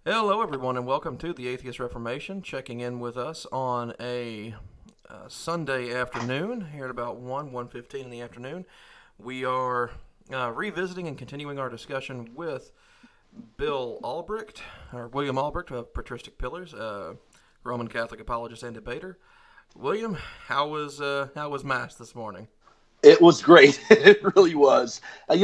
Hello, everyone, and welcome to the Atheist Reformation. Checking in with us on a Sunday afternoon here at about 1:15 in the afternoon. We are revisiting and continuing our discussion with Bill Albrecht, or William Albrecht of Patristic Pillars, Roman Catholic apologist and debater. William, how was Mass this morning? It was great. It really was. I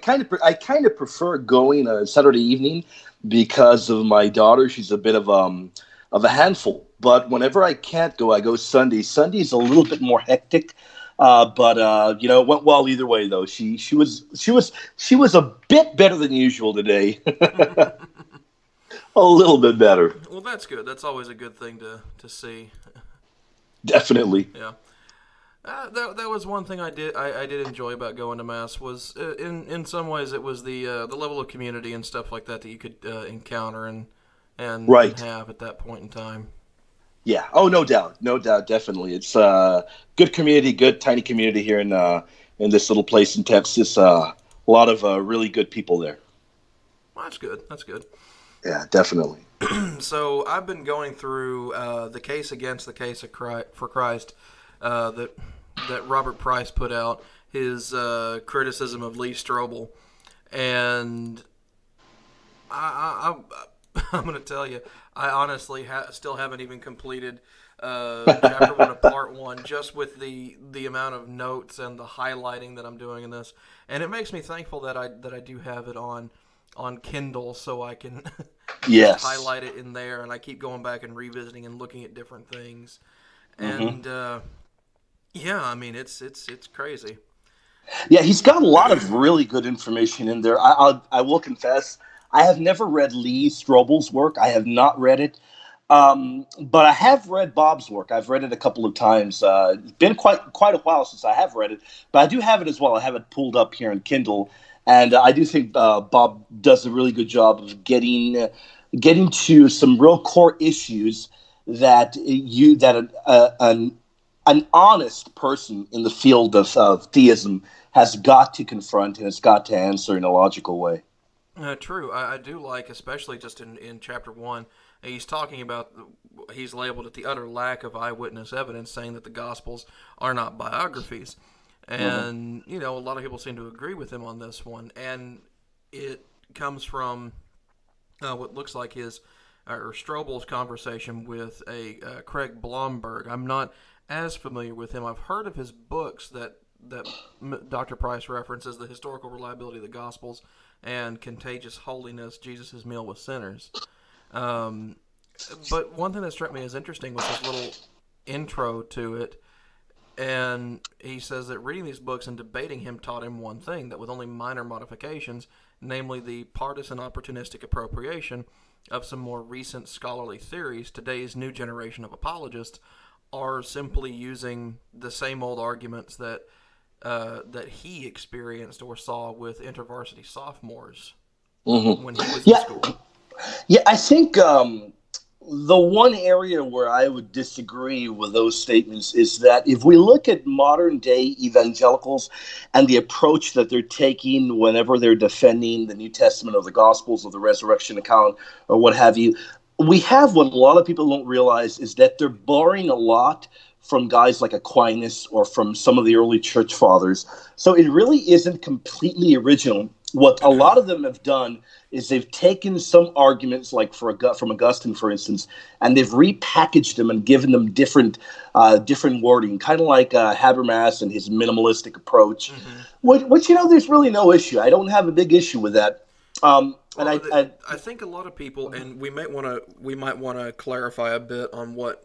kind of prefer going Saturday evening because of my daughter. She's a bit of a handful. But whenever I can't go, I go Sunday. Sunday's a little bit more hectic. But it went well either way though. She was a bit better than usual today. A little bit better, Well, that's good. That's always a good thing to see. definitely. Yeah. That was one thing I did enjoy about going to mass was in some ways it was the level of community and stuff like that you could encounter and Right. have at that point in time. Yeah. Oh, no doubt. No doubt. Definitely. It's good community, good tiny community here in this little place in Texas. A lot of really good people there. Well, that's good. That's good. Yeah, definitely. So I've been going through the case against the case of for Christ that Robert Price put out, his criticism of Lee Strobel, and I'm going to tell you, I honestly still haven't even completed chapter one of part one, just with the amount of notes and the highlighting that I'm doing in this, and it makes me thankful that I do have it on Kindle, so I can just Yes. highlight it in there, and I keep going back and revisiting and looking at different things, Hmm. and yeah, I mean it's crazy. Yeah, he's got a lot of really good information in there. I will confess, I have never read Lee Strobel's work. I have not read it. But I have read Bob's work. I've read it a couple of times. It's been quite a while since I have read it, but I do have it as well. I have it pulled up here in Kindle, and I do think Bob does a really good job of getting to some real core issues that an honest person in the field of theism has got to confront and has got to answer in a logical way. True. I do like, especially just in chapter one, he's talking about, he's labeled it the utter lack of eyewitness evidence, saying that the Gospels are not biographies. Hmm. And, a lot of people seem to agree with him on this one. And it comes from what looks like his, or Strobel's conversation with a Craig Blomberg. I'm not as familiar with him. I've heard of his books that Dr. Price references, The Historical Reliability of the Gospels and Contagious Holiness, Jesus' Meal with Sinners. Um, but one thing that struck me as interesting was his little intro to it. And he says that reading these books and debating him taught him one thing, that with only minor modifications, namely the partisan opportunistic appropriation of some more recent scholarly theories, today's new generation of apologists are simply using the same old arguments that he experienced or saw with intervarsity sophomores Hmm. when he was in Yeah, school. yeah. I think the one area where I would disagree with those statements is that if we look at modern day evangelicals and the approach that they're taking whenever they're defending the New Testament or the Gospels or the resurrection account or what have you, we have what a lot of people don't realize is that they're borrowing a lot from guys like Aquinas or from some of the early church fathers. So it really isn't completely original. What a lot of them have done is they've taken some arguments, like from Augustine, for instance, and they've repackaged them and given them different wording, kind of like Habermas and his minimalistic approach. Mm-hmm. Which there's really no issue. I don't have a big issue with that. And Well, I I think a lot of people, and we might want to clarify a bit on what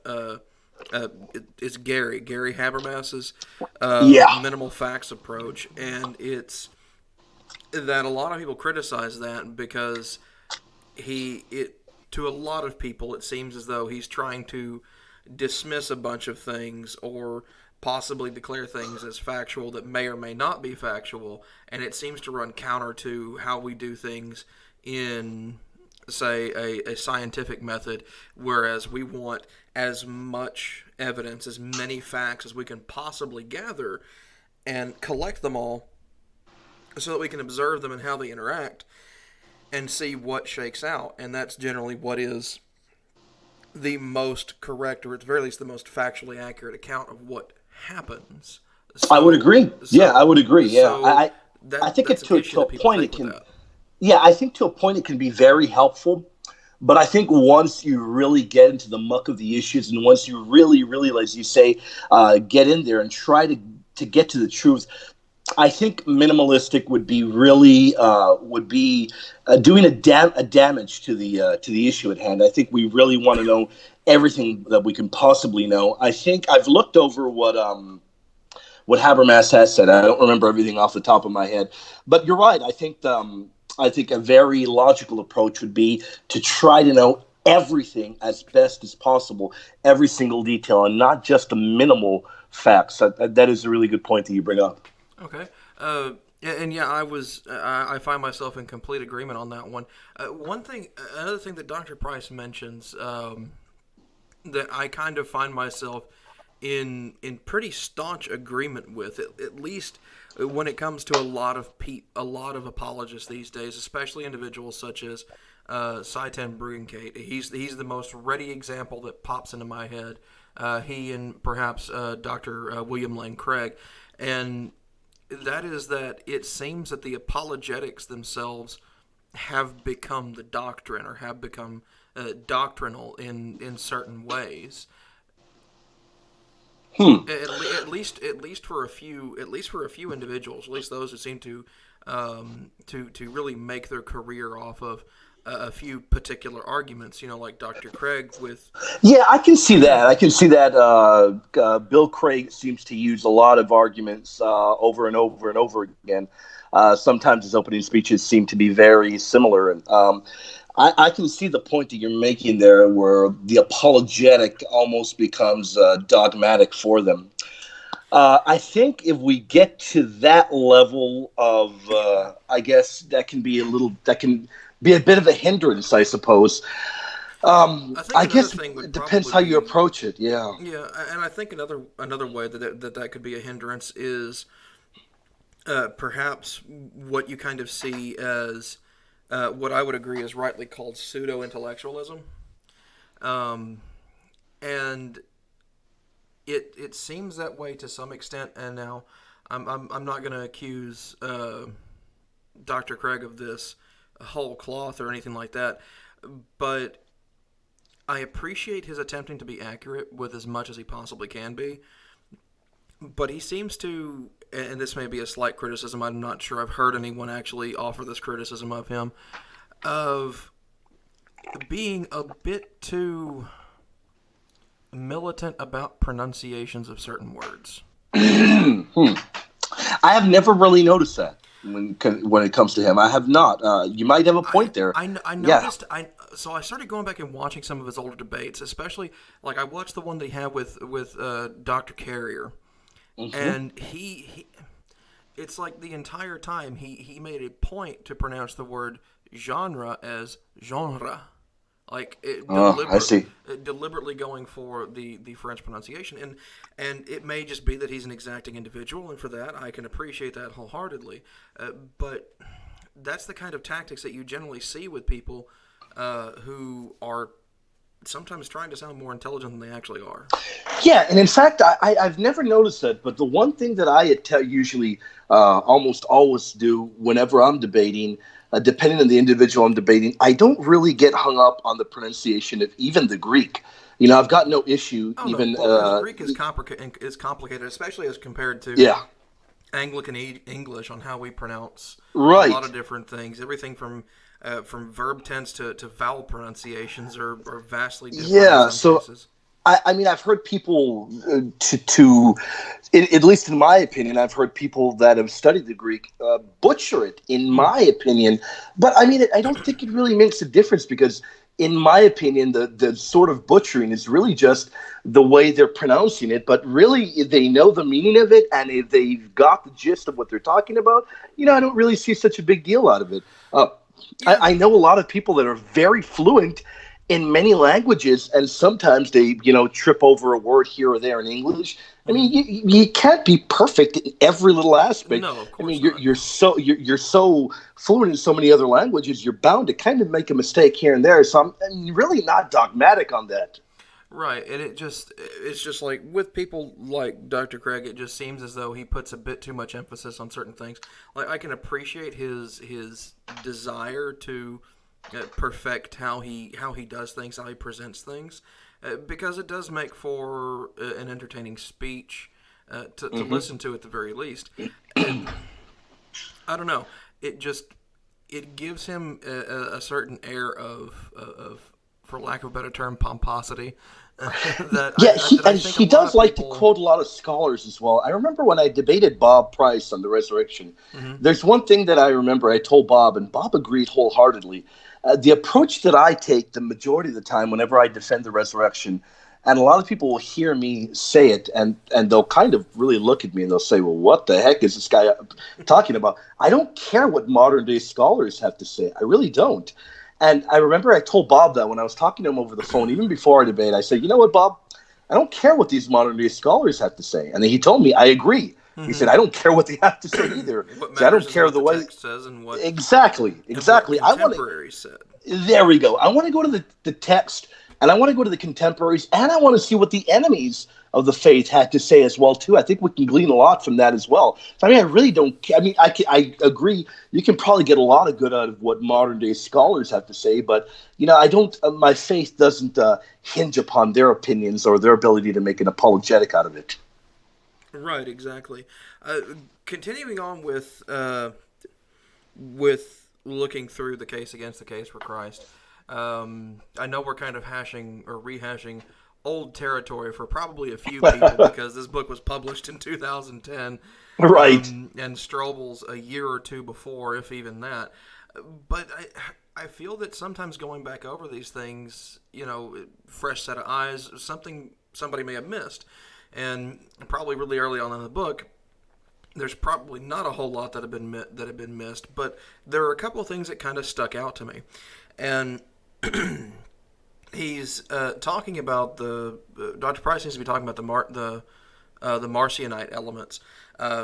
it's Gary Habermas's Yeah. minimal facts approach, and it's that a lot of people criticize that because it to a lot of people it seems as though he's trying to dismiss a bunch of things or possibly declare things as factual that may or may not be factual, and it seems to run counter to how we do things in, say, a scientific method, whereas we want as much evidence, as many facts as we can possibly gather, and collect them all so that we can observe them and how they interact, and see what shakes out, and that's generally what is the most correct, or at the very least the most factually accurate account of what happens. I would So, agree. Yeah, I so, would agree. Yeah, so I think that's it an issue to a that people point take it with can. that. Yeah, I think to a point it can be very helpful. But I think once you really get into the muck of the issues, and once you really, really, as you say, get in there and try to get to the truth, I think minimalistic would be doing a damage to the issue at hand. I think we really want to know everything that we can possibly know. I think I've looked over what Habermas has said. I don't remember everything off the top of my head, but you're right. I think a very logical approach would be to try to know everything as best as possible, every single detail, and not just the minimal facts. That is a really good point that you bring up. Okay. And yeah, I find myself in complete agreement on that one. Another thing that Dr. Price mentions, that I kind of find myself in pretty staunch agreement with, at least when it comes to a lot of apologists these days, especially individuals such as Saitan Bruggencate. He's the most ready example that pops into my head. He and perhaps Dr. William Lane Craig, and that is that it seems that the apologetics themselves have become the doctrine, or have become doctrinal in certain ways. Hmm. At least for a few, individuals, at least those who seem to really make their career off of a few particular arguments. Like Dr. Craig with. Yeah, I can see that. I can see that. Bill Craig seems to use a lot of arguments over and over and over again. Sometimes his opening speeches seem to be very similar. And I can see the point that you're making there, where the apologetic almost becomes dogmatic for them. I think if we get to that level of, I guess that can be a bit of a hindrance, I suppose. I think I another guess thing it would depends probably how you be. approach it. Yeah. Yeah, and I think another way that could be a hindrance is perhaps what you kind of see as what I would agree is rightly called pseudo intellectualism, and it seems that way to some extent. And now I'm not going to accuse Dr. Craig of this whole cloth or anything like that, but I appreciate his attempting to be accurate with as much as he possibly can be. But he seems to, and this may be a slight criticism, I'm not sure I've heard anyone actually offer this criticism of him, of being a bit too militant about pronunciations of certain words. Hmm. I have never really noticed that when it comes to him. I have not. You might have a point there. I Yeah. noticed, so I started going back and watching some of his older debates, especially, like I watched the one that he had with Dr. Carrier. Hmm. And he it's like the entire time he made a point to pronounce the word genre as genre, like I see. deliberately going for the French pronunciation, and it may just be that he's an exacting individual, and for that I can appreciate that wholeheartedly, but that's the kind of tactics that you generally see with people who are sometimes trying to sound more intelligent than they actually are. Yeah, and in fact, I've never noticed that. But the one thing that usually almost always do whenever I'm debating, depending on the individual I'm debating, I don't really get hung up on the pronunciation of even the Greek. I've got no issue Oh no, even. well, because Greek is complicated, especially as compared to Yeah, Anglican English on how we pronounce a lot of right. different things. Everything from verb tense to vowel pronunciations are vastly different in Yeah, some so cases. I mean, I've heard people at least in my opinion, I've heard people that have studied the Greek butcher it, in my opinion. But I mean, I don't think it really makes a difference because, in my opinion, the sort of butchering is really just the way they're pronouncing it. But really, if they know the meaning of it and if they've got the gist of what they're talking about, I don't really see such a big deal out of it. Yeah, I know a lot of people that are very fluent in many languages, and sometimes they, trip over a word here or there in English. I mean, you can't be perfect in every little aspect. No, of I course mean, not. you're so fluent in so many other languages, you're bound to kind of make a mistake here and there. So I'm really not dogmatic on that. Right, and it's just like with people like Dr. Craig, it just seems as though he puts a bit too much emphasis on certain things. Like I can appreciate his desire to perfect how he does things, how he presents things, because it does make for an entertaining speech to listen to at the very least. And I don't know, it just it gives him a certain air of, for lack of a better term, pomposity. Yeah, That I think a he lot does of like to people. quote a lot of scholars as well. I remember when I debated Bob Price on the resurrection. Mhm. There's one thing that I remember I told Bob, and Bob agreed wholeheartedly. The approach that I take the majority of the time whenever I defend the resurrection, and a lot of people will hear me say it, and they'll kind of really look at me and they'll say, "Well, what the heck is this guy talking about?" I don't care what modern day scholars have to say. I really don't. And I remember I told Bob that when I was talking to him over the phone, even before our debate, I said, "You know what, Bob? I don't care what these modern day scholars have to say." And then he told me, "I agree." He said, Mhm. "I don't care what they have to say either. What See, I don't matters is care what the the way." text says Exactly, and what exactly. I want to. contemporaries said. There we go. I want to go to the text, and I want to go to the contemporaries, and I want to see what the enemies of the faith had to say as well too. I think we can glean a lot from that as well. So, I mean, I really don't. I mean, I agree. You can probably get a lot of good out of what modern day scholars have to say, but I don't. My faith doesn't hinge upon their opinions or their ability to make an apologetic out of it. Right, exactly. Uh, Continuing on with looking through the case against the case for Christ. I know we're kind of hashing or rehashing old territory for probably a few people because this book was published in 2010, Right. and Strobel's a year or two before, if even that. But I feel that sometimes going back over these things, fresh set of eyes, somebody may have missed, and probably really early on in the book, there's probably not a whole lot that have been missed, but there are a couple of things that kind of stuck out to me, and he's talking about the Dr. Price seems to be talking about the Marcionite elements,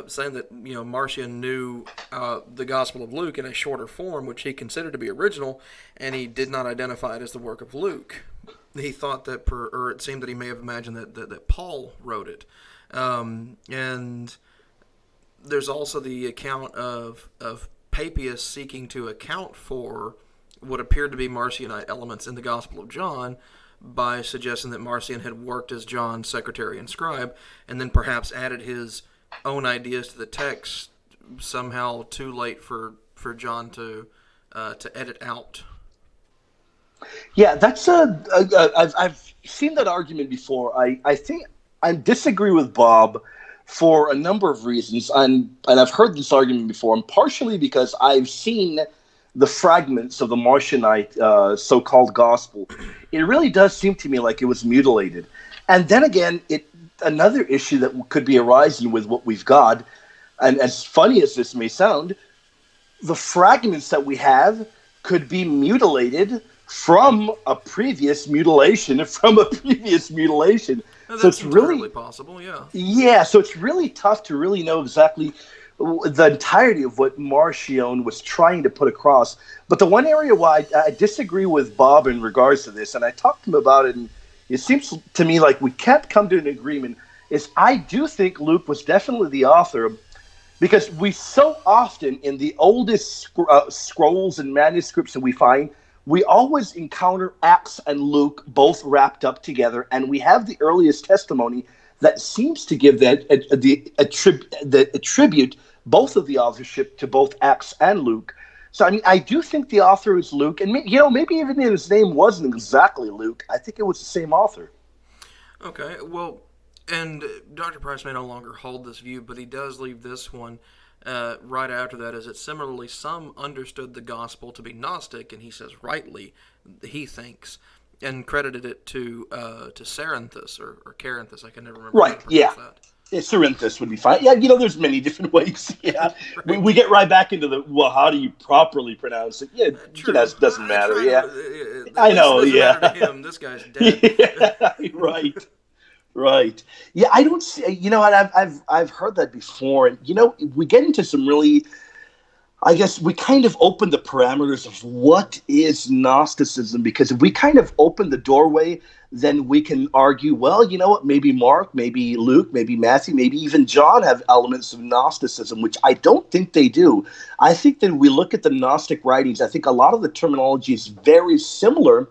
saying that Marcion knew the Gospel of Luke in a shorter form, which he considered to be original, and he did not identify it as the work of Luke. He thought that, or it seemed that he may have imagined that Paul wrote it, and there's also the account of Papias seeking to account for what appeared to be Marcionite elements in the Gospel of John by suggesting that Marcion had worked as John's secretary and scribe, and then perhaps added his own ideas to the text somehow too late for John to edit out. Yeah, that's I've seen that argument before. I think I disagree with Bob for a number of reasons, and I've heard this argument before, and partially because I've seen the fragments of the Marcionite so-called gospel. It really does seem to me like it was mutilated, and then again, it another issue that could be arising with what we've got, and as funny as this may sound, the fragments that we have could be mutilated from a previous mutilation, from a previous mutilation. Now, So that's it's entirely really, possible, yeah. yeah, so it's really tough to really know exactly the entirety of what Marcion was trying to put across. But the one area where I disagree with Bob in regards to this, and I talked to him about it, and it seems to me like we can't come to an agreement, is I do think Luke was definitely the author because we so often in the oldest scrolls and manuscripts that we find, we always encounter Acts and Luke both wrapped up together, and we have the earliest testimony that seems to give that the attribute both of the authorship to both Acts and Luke. So I mean, I do think the author is Luke, and maybe even his name wasn't exactly Luke. I think it was the same author. Okay, well, and Dr. Price may no longer hold this view, but he does leave this one right after that, as it similarly some understood the gospel to be Gnostic, and he says rightly, he thinks, and credited it to Cerinthus or Carinthus. I can never remember how Right? to Yeah. pronounce that. Cerinthus would be fine. Yeah, there's many different ways. Yeah, Right. we get right back into how do you properly pronounce it? Yeah, True. doesn't I matter. try Yeah, to. At I least it know. doesn't Yeah, matter to him. This guy's dead. yeah, right. Right. Yeah, I don't see. And I've heard that before, and we get into some really. I guess we kind of open the parameters of what is Gnosticism, because if we kind of open the doorway, then we can argue, well, you know what, maybe Mark, maybe Luke, maybe Matthew, maybe even John have elements of Gnosticism, which I don't think they do. I think that we look at the Gnostic writings, I think a lot of the terminology is very similar,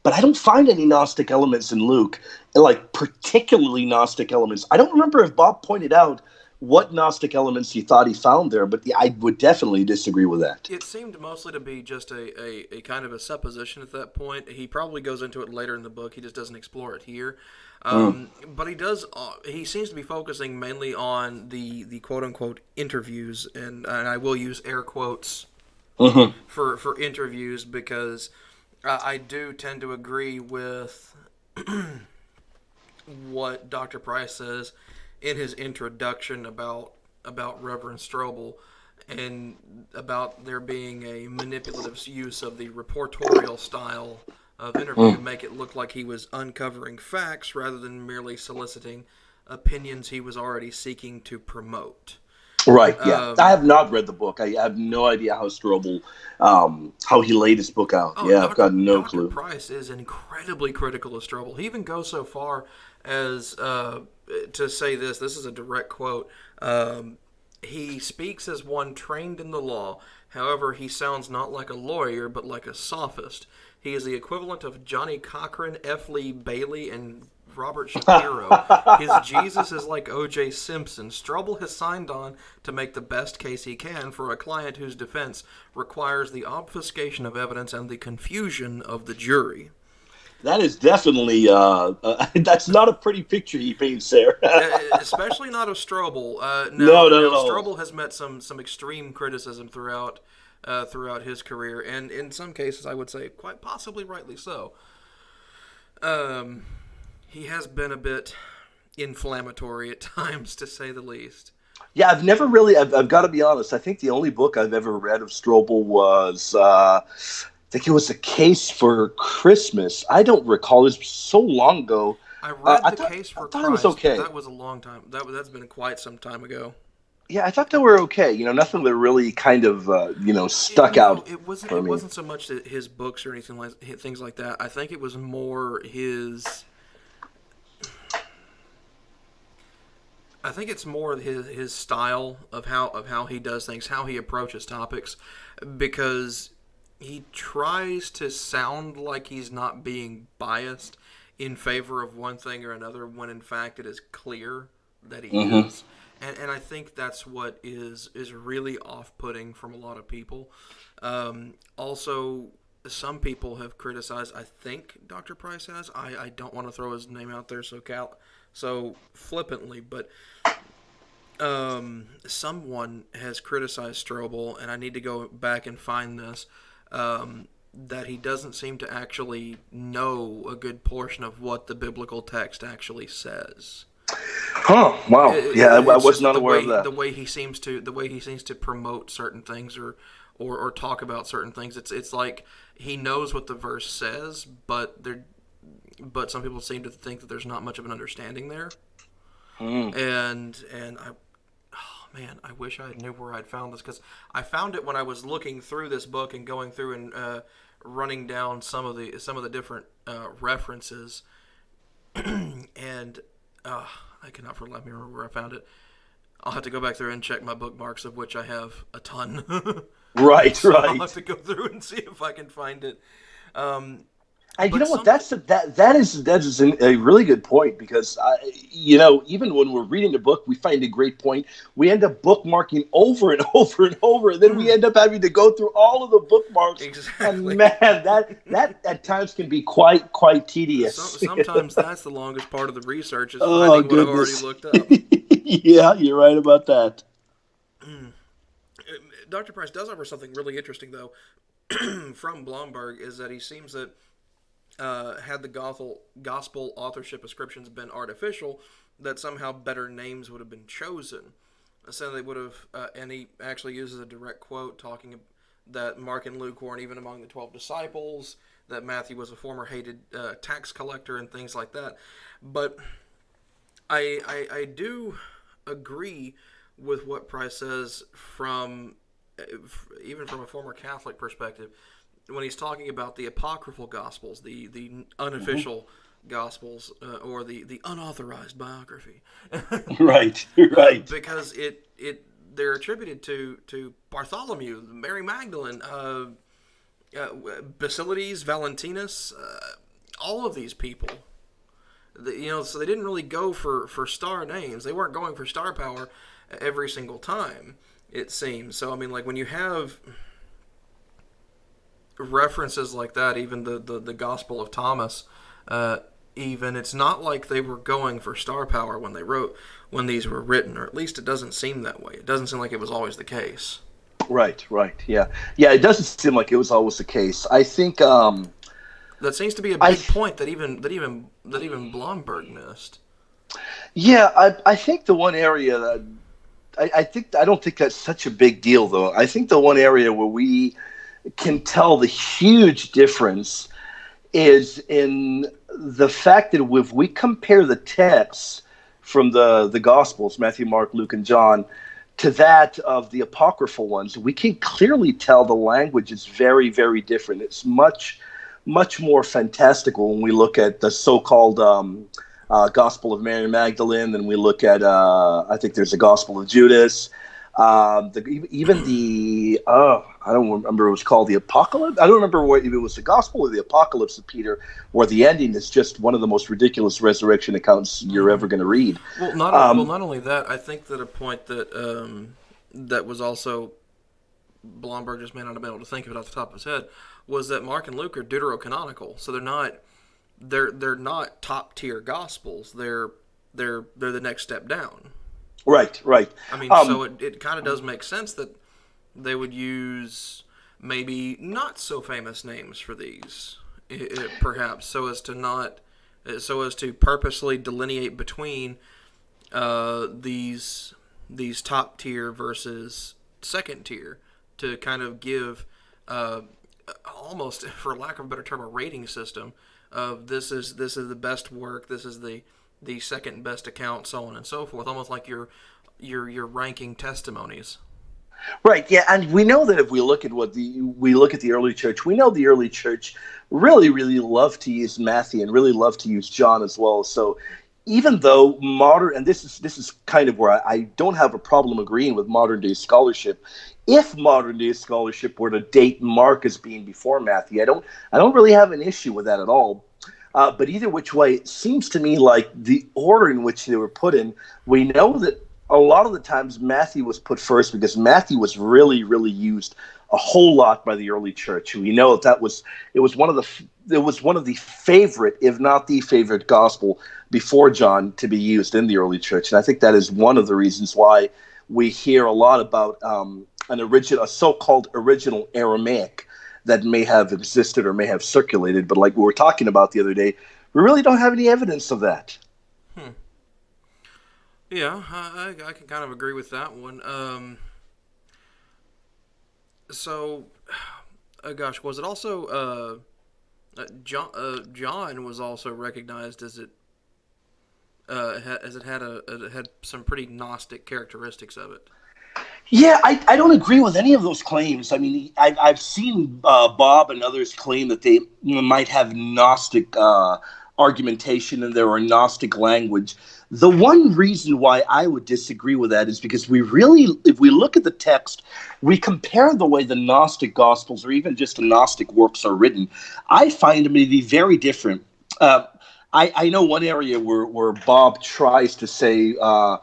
but I don't find any Gnostic elements in Luke, like particularly Gnostic elements. I don't remember if Bob pointed out what Gnostic elements he thought he found there, but I would definitely disagree with that. It seemed mostly to be just a kind of a supposition at that point. He probably goes into it later in the book. He just doesn't explore it here. But he does. He seems to be focusing mainly on the quote unquote interviews, and I will use air quotes Mm-hmm. for interviews, because I do tend to agree with what Dr. Price says in his introduction about Reverend Strobel, and about there being a manipulative use of the reportorial style of interview to make it look like he was uncovering facts rather than merely soliciting opinions he was already seeking to promote. Right. Yeah, I have not read the book. I have no idea how Strobel, how he laid his book out. Oh, Yeah, I've got no Dr. clue. Price is incredibly critical of Strobel. He even goes so far as to say this. This is a direct quote. He speaks as one trained in the law. However, he sounds not like a lawyer, but like a sophist. He is the equivalent of Johnny Cochran, F. Lee Bailey, and Robert Shapiro. His Jesus is like O.J. Simpson. Strobel has signed on to make the best case he can for a client whose defense requires the obfuscation of evidence and the confusion of the jury. That is definitely that's not a pretty picture he paints there. Especially not of Strobel. No, not Now at all. Strobel has met some extreme criticism throughout his career, and in some cases, I would say quite possibly rightly so. He has been a bit inflammatory at times, to say the least. Yeah, I've never really. I've got to be honest. I think the only book I've ever read of Strobel was. I think it was A Case for Christmas. I don't recall. It was so long ago. I read I The thought Case I for thought it was Christ, but okay. that was a long time. That's been quite some time ago. Yeah, I thought they were okay. Nothing that really kind of stuck out It wasn't. for It me. wasn't so much that his books or anything like things like that. I think it was more his. I think it's more his style of how he does things, how he approaches topics, because he tries to sound like he's not being biased in favor of one thing or another, when in fact it is clear that he Hmm. is. And I think that's what is really off-putting from a lot of people. Also, some people have criticized. I think Dr. Price has. I don't want to throw his name out there so flippantly, but someone has criticized Strobel, and I need to go back and find this. That he doesn't seem to actually know a good portion of what the biblical text actually says. Huh. Wow. Yeah, I It's was just that not aware of that. the way he seems to promote certain things, or talk about certain things. It's like he knows what the verse says, but some people seem to think that there's not much of an understanding there. Mm. And I, oh man, I wish I knew where I'd found this, because I found it when I was looking through this book and going through and running down some of the different references, and I cannot for the life of me remember where I found it. I'll have to go back through and check my bookmarks, of which I have a ton. Right. So I'll have Right. to go through and see if I can find it. You But know what? some, That is a really good point, because even when we're reading the book, we find a great point. We end up bookmarking over and over and over, and then we end up having to go through all of the bookmarks. And exactly. man, that at times can be quite tedious. Sometimes that's the longest part of the research, is Oh finding what I've already goodness. looked up. Yeah, you're right about that. Dr. Price does offer something really interesting, though, from Blomberg, is that he seems that had the gospel authorship ascriptions been artificial, that somehow better names would have been chosen. So they would have, and he actually uses a direct quote talking that Mark and Luke weren't even among the 12 disciples, that Matthew was a former hated tax collector and things like that. But I do agree with what Price says from even from a former Catholic perspective when he's talking about the apocryphal Gospels, the unofficial Gospels, or the unauthorized biography. Right. Because they're attributed to Bartholomew, Mary Magdalene, Basilides, Valentinus, all of these people. So they didn't really go for star names. They weren't going for star power every single time, it seems. So, I mean, like, when you have references like that, even the Gospel of Thomas, even, it's not like they were going for star power when these were written, or at least it doesn't seem that way. It doesn't seem like it was always the case. Right. Yeah. It doesn't seem like it was always the case. I think that seems to be a big point that even Blomberg missed. Yeah, I think the one area that I don't think that's such a big deal, though. I think the one area where we can tell the huge difference is in the fact that if we compare the texts from the Gospels, Matthew, Mark, Luke, and John, to that of the apocryphal ones, we can clearly tell the language is very, very different. It's much more fantastical when we look at the so-called Gospel of Mary Magdalene, and we look at I think there's a Gospel of Judas. I don't remember, it was called the Apocalypse. I don't remember if it was the Gospel or the Apocalypse of Peter, where the ending is just one of the most ridiculous resurrection accounts you're ever going to read. Well, not only that, I think that a point that that was also Blomberg just may not have been able to think of it off the top of his head was that Mark and Luke are deuterocanonical, so they're not top tier Gospels. They're the next step down. Right. I mean, so it kind of does make sense that they would use maybe not so famous names for these, perhaps, so as to purposely delineate between these top tier versus second tier, to kind of give almost, for lack of a better term, a rating system of this is the best work, this is the second best account, so on and so forth, almost like you're ranking testimonies. Right, yeah, and we know that if we look at the early church, we know the early church really, really loved to use Matthew and really loved to use John as well. So even though and this is kind of where I don't have a problem agreeing with modern day scholarship. If modern day scholarship were to date Mark as being before Matthew, I don't really have an issue with that at all. But either which way, it seems to me like the order in which they were put in, we know that a lot of the times Matthew was put first because Matthew was really, really used a whole lot by the early church. We know it was one of the favorite, if not the favorite, gospel before John to be used in the early church, and I think that is one of the reasons why we hear a lot about a so-called original Aramaic that may have existed or may have circulated, but like we were talking about the other day, we really don't have any evidence of that. Yeah, I can kind of agree with that one. So, gosh, was it also John was also recognized as it had some pretty Gnostic characteristics of it? Yeah, I don't agree with any of those claims. I mean, I've seen Bob and others claim that they might have Gnostic argumentation in there or Gnostic language. The one reason why I would disagree with that is because if we look at the text, we compare the way the Gnostic Gospels or even just the Gnostic works are written, I find them to be very different. I know one area where Bob tries to say an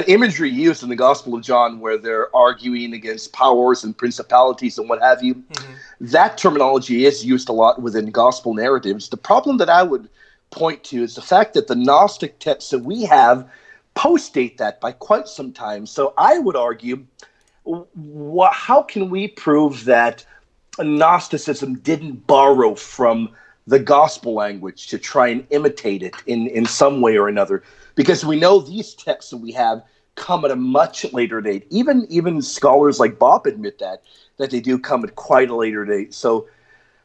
imagery used in the Gospel of John where they're arguing against powers and principalities and what have you. Mm-hmm. That terminology is used a lot within gospel narratives. The problem that I would point to is the fact that the Gnostic texts that we have post-date that by quite some time. So I would argue, how can we prove that Gnosticism didn't borrow from the gospel language to try and imitate it in some way or another, because we know these texts that we have come at a much later date. Even scholars like Bob admit that they do come at quite a later date. So,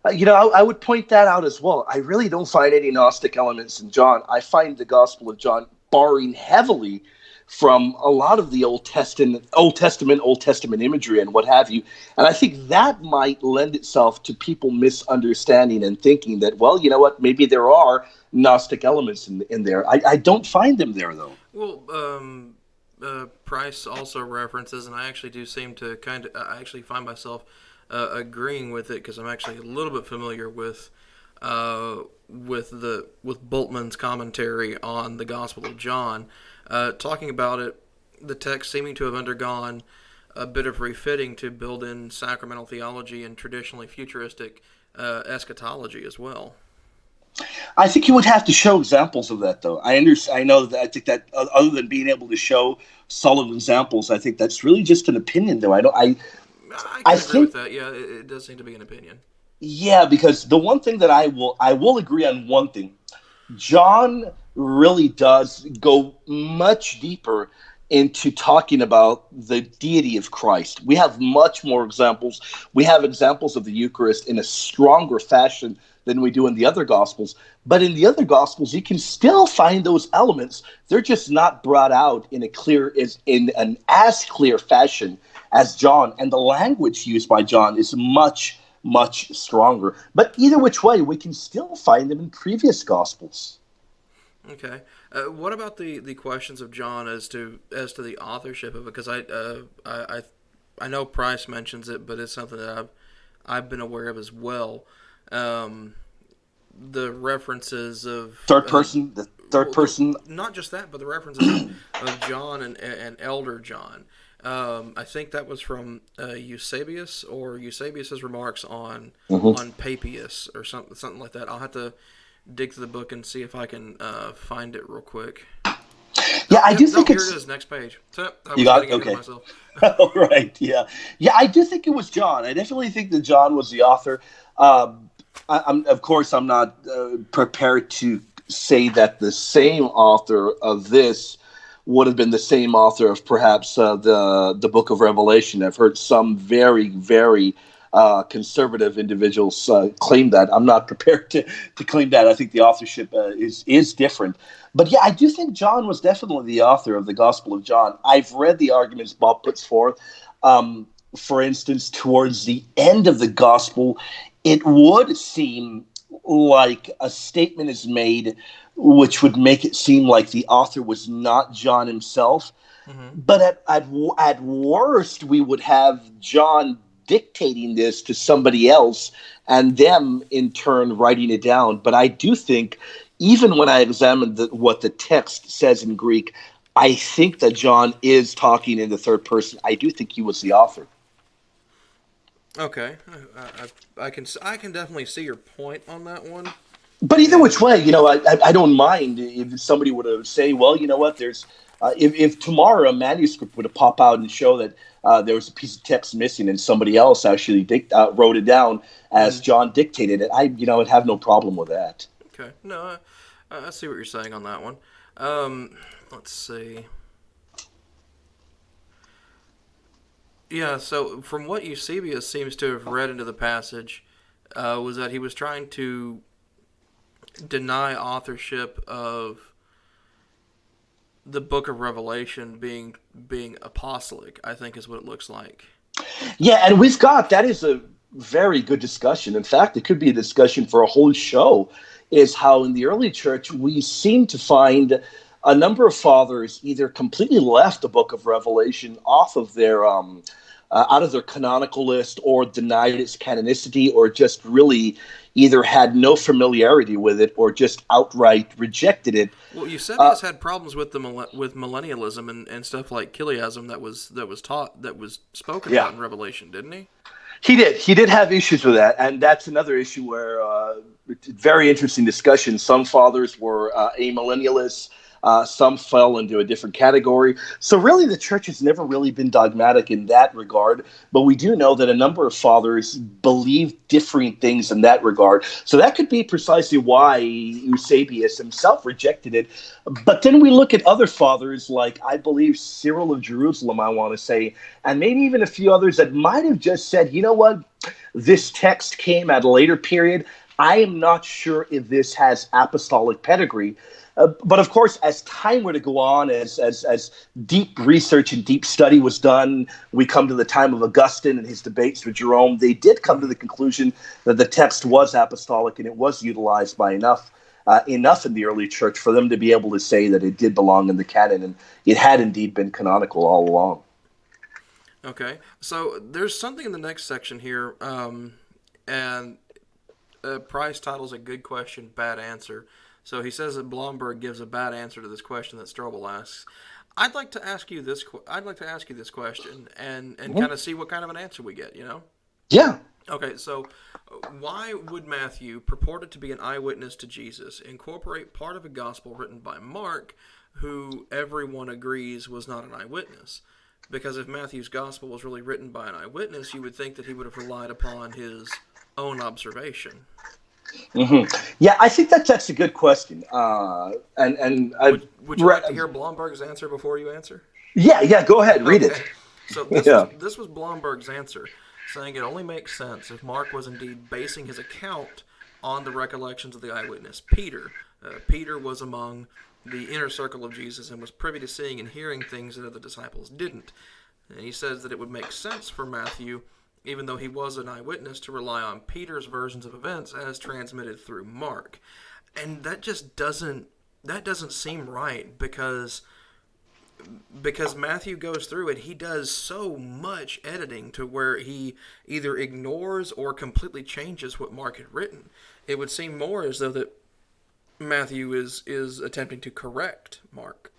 I would point that out as well. I really don't find any Gnostic elements in John. I find the Gospel of John borrowing heavily from a lot of the Old Testament imagery and what have you. And I think that might lend itself to people misunderstanding and thinking that, well, you know what, maybe there are Gnostic elements in there. I don't find them there, though. Well, Price also references, and I actually do seem to I actually find myself agreeing with it because I'm actually a little bit familiar with Bultmann's commentary on the Gospel of John, talking about it, the text seeming to have undergone a bit of refitting to build in sacramental theology and traditionally futuristic eschatology as well. I think you would have to show examples of that, though. I know that. I think that other than being able to show solid examples, I think that's really just an opinion, though. I can agree with that. Yeah, it does seem to be an opinion. Yeah, because the one thing that I will agree on one thing. John really does go much deeper into talking about the deity of Christ. We have much more examples. We have examples of the Eucharist in a stronger fashion than we do in the other Gospels. But in the other Gospels, you can still find those elements. They're just not brought out in an as clear fashion as John. And the language used by John is much, much stronger. But either which way, we can still find them in previous Gospels. Okay. What about the questions of John as to the authorship of it? Because I know Price mentions it, but it's something that I've been aware of as well. The references of third person, not just that, but the references of John and Elder John. I think that was from Eusebius's remarks on Papias or something like that. I'll have to dig through the book and see if I can find it real quick. Yeah, I do think it's... Here it is, next page. So, you got it? Okay. All right, yeah. Yeah, I do think it was John. I definitely think that John was the author. Of course, I'm not prepared to say that the same author of this would have been the same author of perhaps the Book of Revelation. I've heard some very, very conservative individuals claim that. I'm not prepared to claim that. I think the authorship is different. But yeah, I do think John was definitely the author of the Gospel of John. I've read the arguments Bob puts forth. For instance, towards the end of the Gospel, it would seem like a statement is made which would make it seem like the author was not John himself. Mm-hmm. But at worst, we would have John dictating this to somebody else and them in turn writing it down. But I do think, even when I examined what the text says in Greek, I think that John is talking in the third person. I do think he was the author. Okay, I can definitely see your point on that one. But either which way, I don't mind if somebody were to say, well, you know what, there's if tomorrow a manuscript were to pop out and show that there was a piece of text missing and somebody else actually wrote it down as John dictated it, I'd have no problem with that. Okay, no, I see what you're saying on that one. Let's see. Yeah, so from what Eusebius seems to have read into the passage was that he was trying to deny authorship of the Book of Revelation being apostolic, I think is what it looks like. Yeah, and that is a very good discussion. In fact, it could be a discussion for a whole show, is how in the early church we seem to find a number of fathers either completely left the Book of Revelation off of their out of their canonical list, or denied its canonicity, or just really either had no familiarity with it, or just outright rejected it. Well, Eusebius had problems with with millennialism and stuff like Chiliasm that was spoken about in Revelation, didn't he? He did. He did have issues with that, and that's another issue where very interesting discussion. Some fathers were amillennialists. Some fell into a different category. So really, the church has never really been dogmatic in that regard. But we do know that a number of fathers believe differing things in that regard. So that could be precisely why Eusebius himself rejected it. But then we look at other fathers, like I believe Cyril of Jerusalem, I want to say, and maybe even a few others that might have just said, you know what, this text came at a later period. I am not sure if this has apostolic pedigree. But of course, as time were to go on, as deep research and deep study was done, we come to the time of Augustine and his debates with Jerome. They did come to the conclusion that the text was apostolic and it was utilized by enough in the early church for them to be able to say that it did belong in the canon, and it had indeed been canonical all along. Okay, so there's something in the next section here, and Price titles a good question, bad answer. So he says that Blomberg gives a bad answer to this question that Strobel asks. I'd like to ask you this. I'd like to ask you this question and kind of see what kind of an answer we get. You know? Yeah. Okay. So, why would Matthew, purported to be an eyewitness to Jesus, incorporate part of a gospel written by Mark, who everyone agrees was not an eyewitness? Because if Matthew's gospel was really written by an eyewitness, you would think that he would have relied upon his own observation. Mm-hmm. Yeah, I think that's a good question. Would you like to hear Blomberg's answer before you answer? Yeah, go ahead, read it. So this was Blomberg's answer, saying it only makes sense if Mark was indeed basing his account on the recollections of the eyewitness Peter. Peter was among the inner circle of Jesus and was privy to seeing and hearing things that other disciples didn't. And he says that it would make sense for Matthew, even though he was an eyewitness, to rely on Peter's versions of events as transmitted through Mark. And that just doesn't seem right, because Matthew goes through and he does so much editing to where he either ignores or completely changes what Mark had written. It would seem more as though that Matthew is attempting to correct Mark.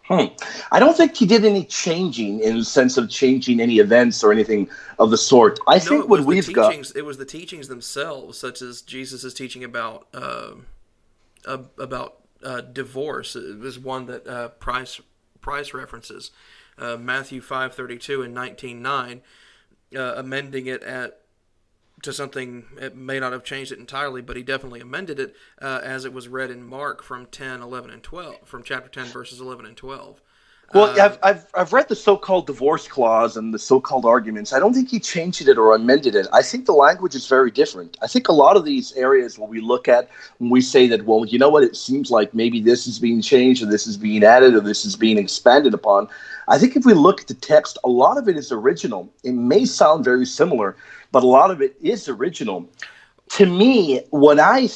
I don't think he did any changing in the sense of changing any events or anything of the sort. I think what we've got... It was the teachings themselves, such as Jesus' teaching about divorce. It was one that Price references. Matthew 5:32 and 19:9, amending it to something. It may not have changed it entirely, but he definitely amended it as it was read in Mark from 10, 11, and 12, from chapter 10, verses 11 and 12. Well, I've read the so-called divorce clause and the so-called arguments. I don't think he changed it or amended it. I think the language is very different. I think a lot of these areas when we look at, when we say that, well, you know what, it seems like maybe this is being changed or this is being added or this is being expanded upon. I think if we look at the text, a lot of it is original. It may sound very similar, but a lot of it is original. To me, when I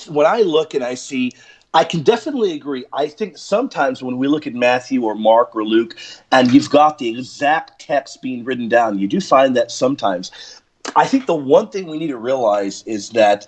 look and I see, I can definitely agree. I think sometimes when we look at Matthew or Mark or Luke and you've got the exact text being written down, you do find that sometimes. I think the one thing we need to realize is that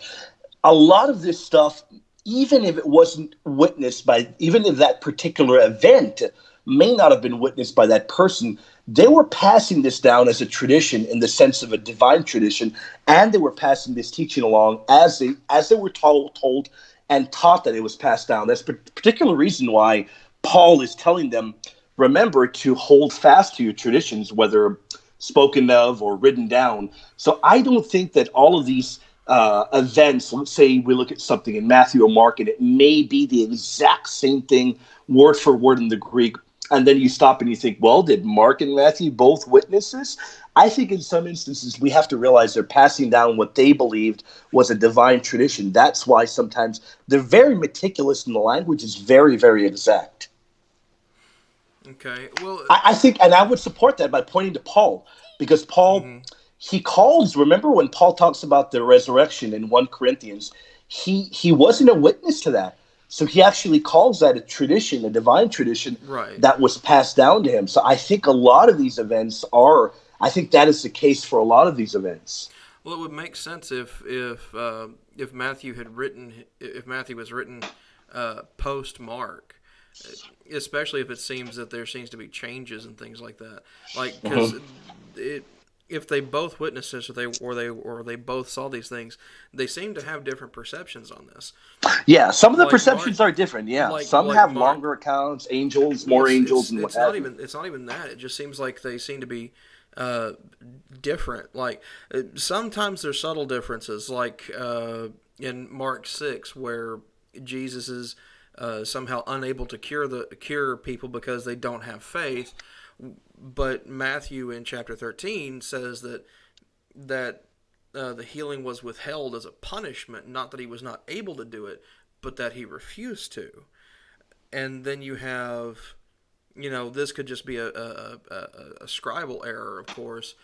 a lot of this stuff, even if it wasn't witnessed by, even if that particular event may not have been witnessed by that person, they were passing this down as a tradition in the sense of a divine tradition, and they were passing this teaching along as they were told and taught that it was passed down. That's a particular reason why Paul is telling them, remember to hold fast to your traditions, whether spoken of or written down. So I don't think that all of these events, let's say we look at something in Matthew or Mark, and it may be the exact same thing, word for word in the Greek, and then you stop and you think, well, did Mark and Matthew both witness this? I think in some instances we have to realize they're passing down what they believed was a divine tradition. That's why sometimes they're very meticulous and the language is very, very exact. Okay, well... I think, and I would support that by pointing to Paul, because Paul, he calls, remember when Paul talks about the resurrection in 1 Corinthians, he wasn't a witness to that. So he actually calls that a tradition, a divine tradition that was passed down to him. So I think a lot of these events are, I think that is the case for a lot of these events. Well, it would make sense if Matthew was written post Mark, especially if it seems that there seems to be changes and things like that. Like, because if they both witnessed this, or they both saw these things, they seem to have different perceptions on this. Yeah, some of the Like Mark, perceptions are different. Yeah, some like have Mark, longer accounts, angels, more it's angels, it's and what it's not have you. even it's not even that. It just seems like they seem to be uh, different. Like sometimes there's subtle differences, like in Mark 6, where Jesus is somehow unable to cure people because they don't have faith. But Matthew in chapter 13 says that the healing was withheld as a punishment, not that he was not able to do it, but that he refused to. And then you have, this could just be a scribal error, of course,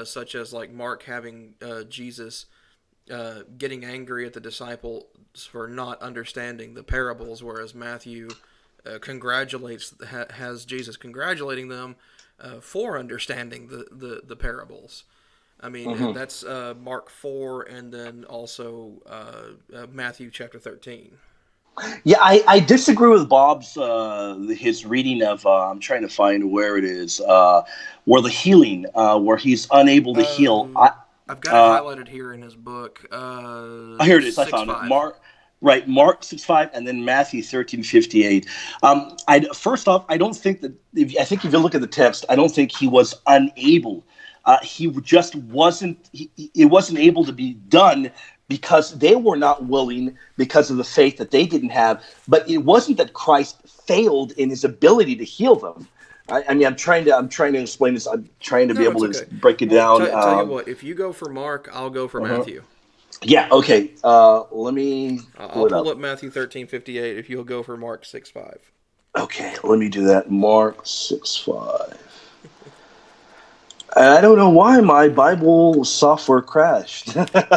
such as like Mark having Jesus getting angry at the disciples for not understanding the parables, whereas Matthew has Jesus congratulating them for understanding the parables. I mean, Hmm. that's Mark 4, and then also Matthew chapter 13. Yeah, I disagree with Bob's his reading of. I'm trying to find where it is, where the healing, where he's unable to heal. I've got it Uh, highlighted here in his book, Here it is. I 6 found it. 5. Mark 6:5, and then Matthew 13:58. I first off, I don't think that. I think if you look at the text, I don't think he was unable. He just wasn't. It wasn't able to be done because they were not willing because of the faith that they didn't have. But it wasn't that Christ failed in his ability to heal them. I mean, I'm trying to explain this. I'm trying to be No, able it's to okay. break it Well, down. tell you what, if you go for Mark, I'll go for Uh-huh. Matthew. Yeah. Okay. Let me pull I'll it pull up. up Matthew 13:58 if you'll go for Mark 6 5. Okay, let me do that. Mark 6:5. I don't know why my Bible software crashed.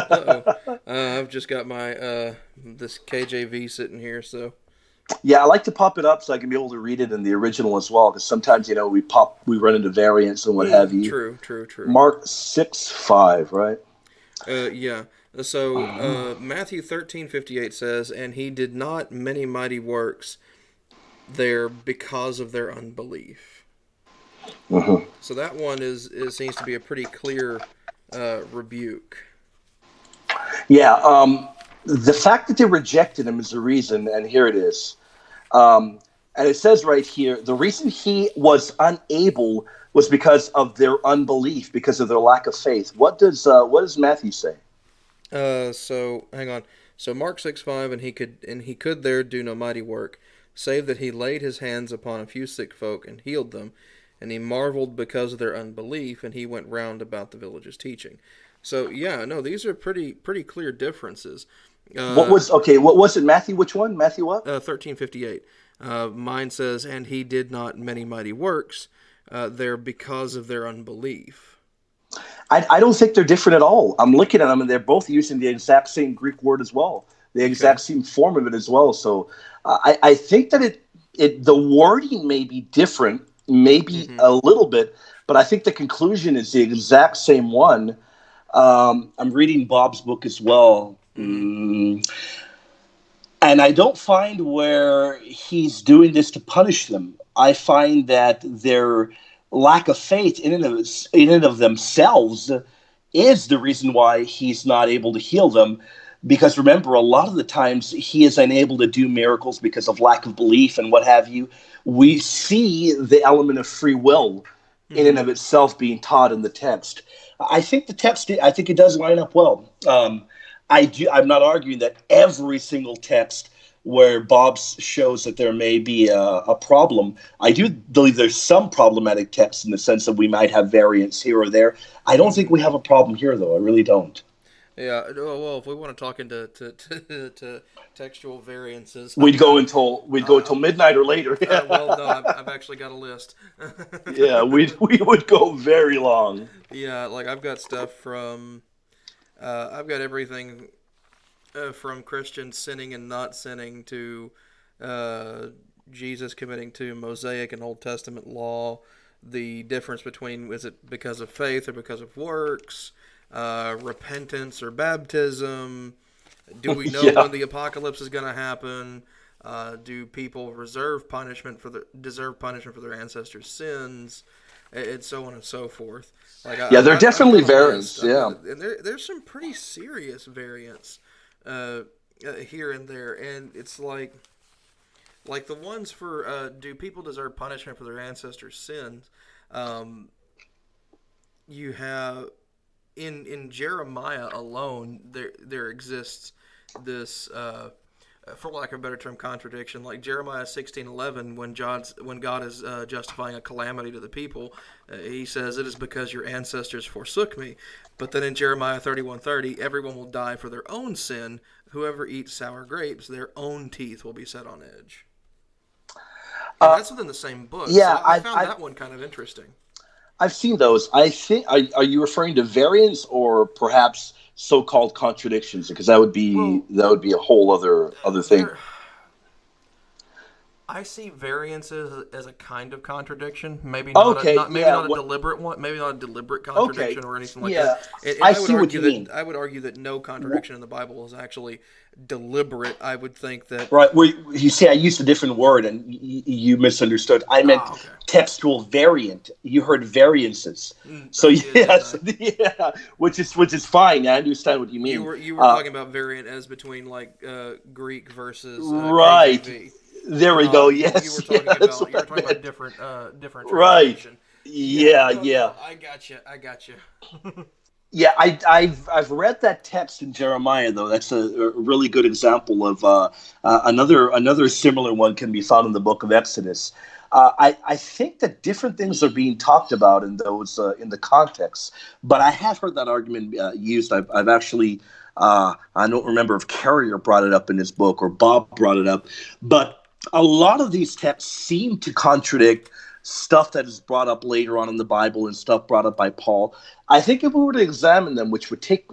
Uh-oh. I've just got my this KJV sitting here, so Yeah, I like to pop it up so I can be able to read it in the original as well. Because sometimes we run into variants and what have you. true, true, true. Mark 6:5, right? Yeah. So Matthew 13:58 says, "And he did not many mighty works there because of their unbelief." Hmm. So that one is seems to be a pretty clear rebuke. Yeah. The fact that they rejected him is the reason, and here it is. Um, and it says right here, the reason he was unable was because of their unbelief, because of their lack of faith. What does Matthew say? So hang on. So Mark 6 5, and he could there do no mighty work, save that he laid his hands upon a few sick folk and healed them, and he marveled because of their unbelief, and he went round about the villages teaching. So yeah, no, these are pretty clear differences. Uh, What was it? Matthew? Which one? Matthew what? 13:58. Mine says, and he did not many mighty works there because of their unbelief. I don't think they're different at all. I'm looking at them, and they're both using the exact same Greek word as well, the Okay. exact same form of it as well. So I think that the wording may be different, maybe Mm-hmm. a little bit, but I think the conclusion is the exact same one. I'm reading Bob's book as well. Mm-hmm. And I don't find where he's doing this to punish them. I find that their lack of faith in and of themselves is the reason why he's not able to heal them. Because remember, a lot of the times he is unable to do miracles because of lack of belief and what have you. We see the element of free will in and Mm-hmm. of itself being taught in the text. I think the text, I think it does line up well. I'm not arguing that every single text where Bob's shows that there may be a problem. I do believe there's some problematic texts in the sense that we might have variants here or there. I don't think Mm-hmm. we have a problem here, though. I really don't. Yeah. Well, if we want to talk into to textual variances, We'd I've go got. until we'd go Uh, until midnight or later. well, no, I've actually got a list. Yeah, we would go very long. Yeah, like I've got stuff from. I've got everything from Christians sinning and not sinning to uh, Jesus committing to Mosaic and Old Testament law. The difference between is it because of faith or because of works, repentance or baptism. Do we know Yeah. when the apocalypse is going to happen? Do people deserve punishment for their ancestors' sins? and so on and so forth. Like Yeah, there are I've definitely got a variants. list, Yeah. and there's some pretty serious variants here and there, and it's like the ones for do people deserve punishment for their ancestors' sins? Um, you have in Jeremiah alone, there exists this, for lack of a better term, contradiction. Like Jeremiah 16:11, when God is justifying a calamity to the people, he says, "It is because your ancestors forsook me." But then in Jeremiah 31:30, everyone will die for their own sin. Whoever eats sour grapes, their own teeth will be set on edge. And Uh, that's within the same book. So yeah, I found that one kind of interesting. I've seen those. I think are you referring to variants or perhaps so-called contradictions? Because Well, that would be a whole other thing. there I see variances as a kind of contradiction. Maybe not a Okay, not maybe yeah, not a what? deliberate one. Maybe not a deliberate Okay, contradiction or anything like that. yeah, And I I would see what argue you mean. that no contradiction in the Bible is actually deliberate. I would think that. Right. Where you see, I used a different word and you misunderstood. I meant Ah, okay. textual variant. You heard variances. So I did, didn't yes, I? yeah, which is fine. I understand what you mean. You were talking about variant as between like Greek versus Right. KJV. There we go. Not you were Yes, yeah, talking that's about what I meant. different Right. translation. Yeah, Yeah, no, yeah. no, I got you. I got you. Yeah, I've read that text in Jeremiah though. That's a really good example of another similar one can be found in the book of Exodus. I think that different things are being talked about in those in the context, but I have heard that argument used. I've actually I don't remember if Carrier brought it up in his book or Bob brought it up, but a lot of these texts seem to contradict stuff that is brought up later on in the Bible and stuff brought up by Paul. I think if we were to examine them, which would take,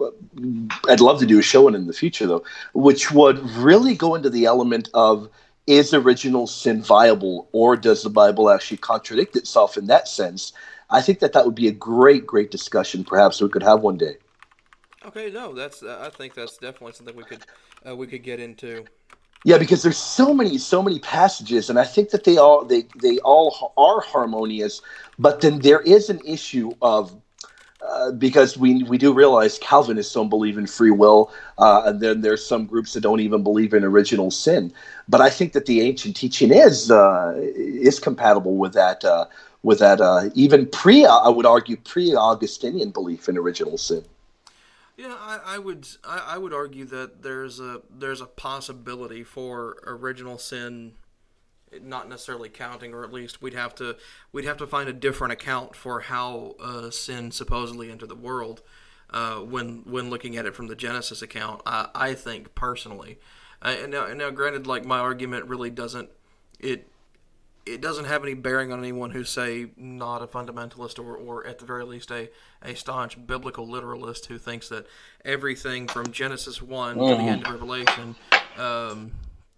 I'd love to do a show in the future though, which would really go into the element of is original sin viable or does the Bible actually contradict itself in that sense? I think that would be a great discussion perhaps we could have one day. Okay, no, that's I think that's definitely something we could get into. Yeah, because there's so many passages, and I think that they all are harmonious. But then there is an issue of because we do realize Calvinists don't believe in free will, and then there's some groups that don't even believe in original sin. But I think that the ancient teaching is compatible with that even I would argue pre-Augustinian belief in original sin. Yeah, I would argue that there's a possibility for original sin not necessarily counting, or at least we'd have to find a different account for how sin supposedly entered the world when looking at it from the Genesis account. I think personally, and now granted, like my argument really doesn't it it doesn't have any bearing on anyone who's, say, not a fundamentalist or at the very least a staunch biblical literalist who thinks that everything from Genesis 1 to the end of Revelation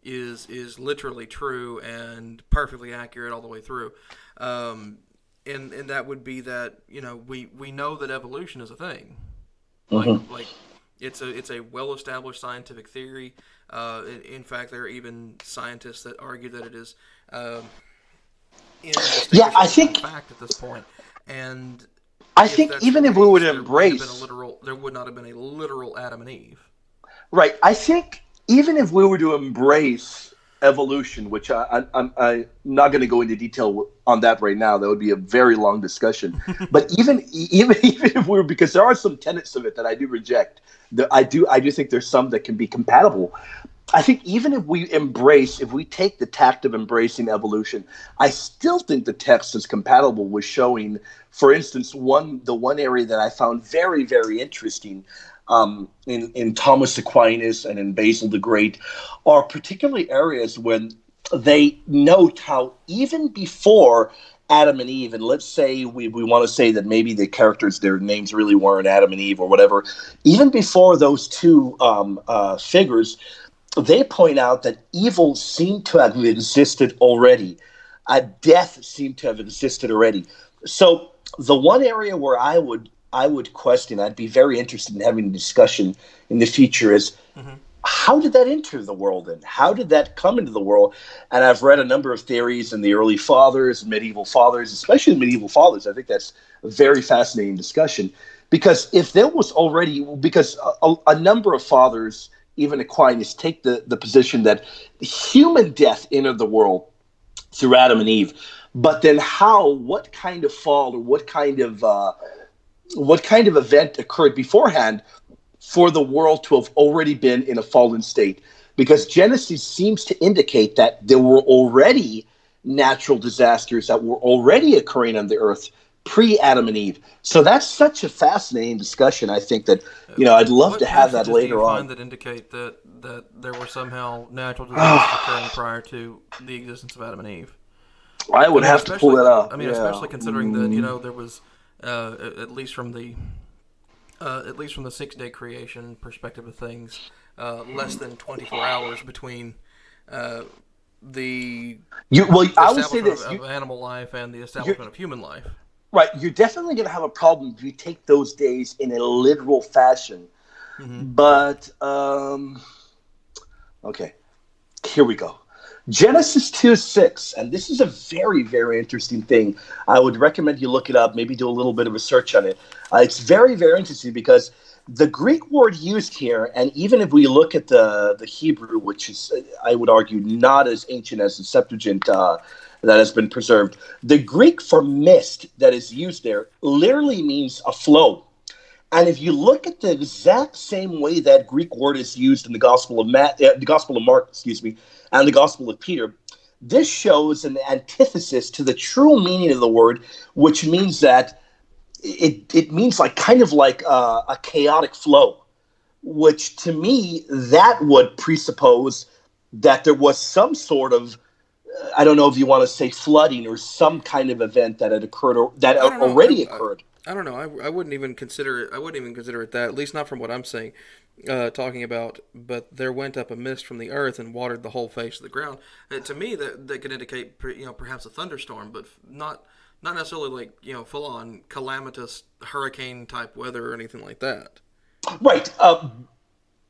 is literally true and perfectly accurate all the way through. And that would be that, we know that evolution is a thing. Like it's a well-established scientific theory. In fact, there are even scientists that argue that it is Yeah, I indistinguishable from think fact at this point. And I if think that's the even if we were case, to embrace there would not have been a literal Adam and Eve. right, I think even if we were to embrace evolution, which I'm not going to go into detail on that right now, that would be a very long discussion. But even if we were, because there are some tenets of it that I do reject. I do think there's some that can be compatible. I think even if we take the tact of embracing evolution, I still think the text is compatible with showing, for instance, the one area that I found very, very interesting in Thomas Aquinas and in Basil the Great are particularly areas when they note how even before Adam and Eve, and let's say we want to say that maybe the characters, their names really weren't Adam and Eve or whatever, even before those two figures, they point out that evil seemed to have existed already. Death seemed to have existed already. So the one area where I would question, I'd be very interested in having a discussion in the future is, Mm-hmm. how did that enter the world and how did that come into the world? And I've read a number of theories in the early fathers, medieval fathers, especially the medieval fathers. I think that's a very fascinating discussion because if there was already, because a number of fathers, even Aquinas, take the position that human death entered the world through Adam and Eve. But then what kind of fall or what kind of event occurred beforehand for the world to have already been in a fallen state? Because Genesis seems to indicate that there were already natural disasters that were already occurring on the earth pre-Adam and Eve. So that's such a fascinating discussion. I think that, I'd love to have that later on. What passages do you find that indicate that there were somehow natural disasters occurring prior to the existence of Adam and Eve? I would have to pull that up. I mean, especially considering that there was at least from the 6-day creation perspective of things, less than 24 hours between the I would say this of animal life and the establishment of human life. Right, you're definitely going to have a problem if you take those days in a literal fashion. Mm-hmm. But okay, here we go. Genesis 2:6, and this is a very, very interesting thing. I would recommend you look it up, maybe do a little bit of research on it. It's very, very interesting because the Greek word used here, and even if we look at the Hebrew, which is, I would argue, not as ancient as the Septuagint that has been preserved, the Greek for mist that is used there literally means a flow. And if you look at the exact same way that Greek word is used in the Gospel of Mark, and the Gospel of Peter, this shows an antithesis to the true meaning of the word, which means that it means like kind of like a chaotic flow, which to me that would presuppose that there was some sort of, I don't know if you want to say flooding or some kind of event that had occurred or that already occurred. I don't know. I wouldn't even consider it. I wouldn't even consider it that. At least not from what I'm saying, talking about. But there went up a mist from the earth and watered the whole face of the ground. To me, that could indicate perhaps a thunderstorm, but not necessarily like full on calamitous hurricane type weather or anything like that. Right.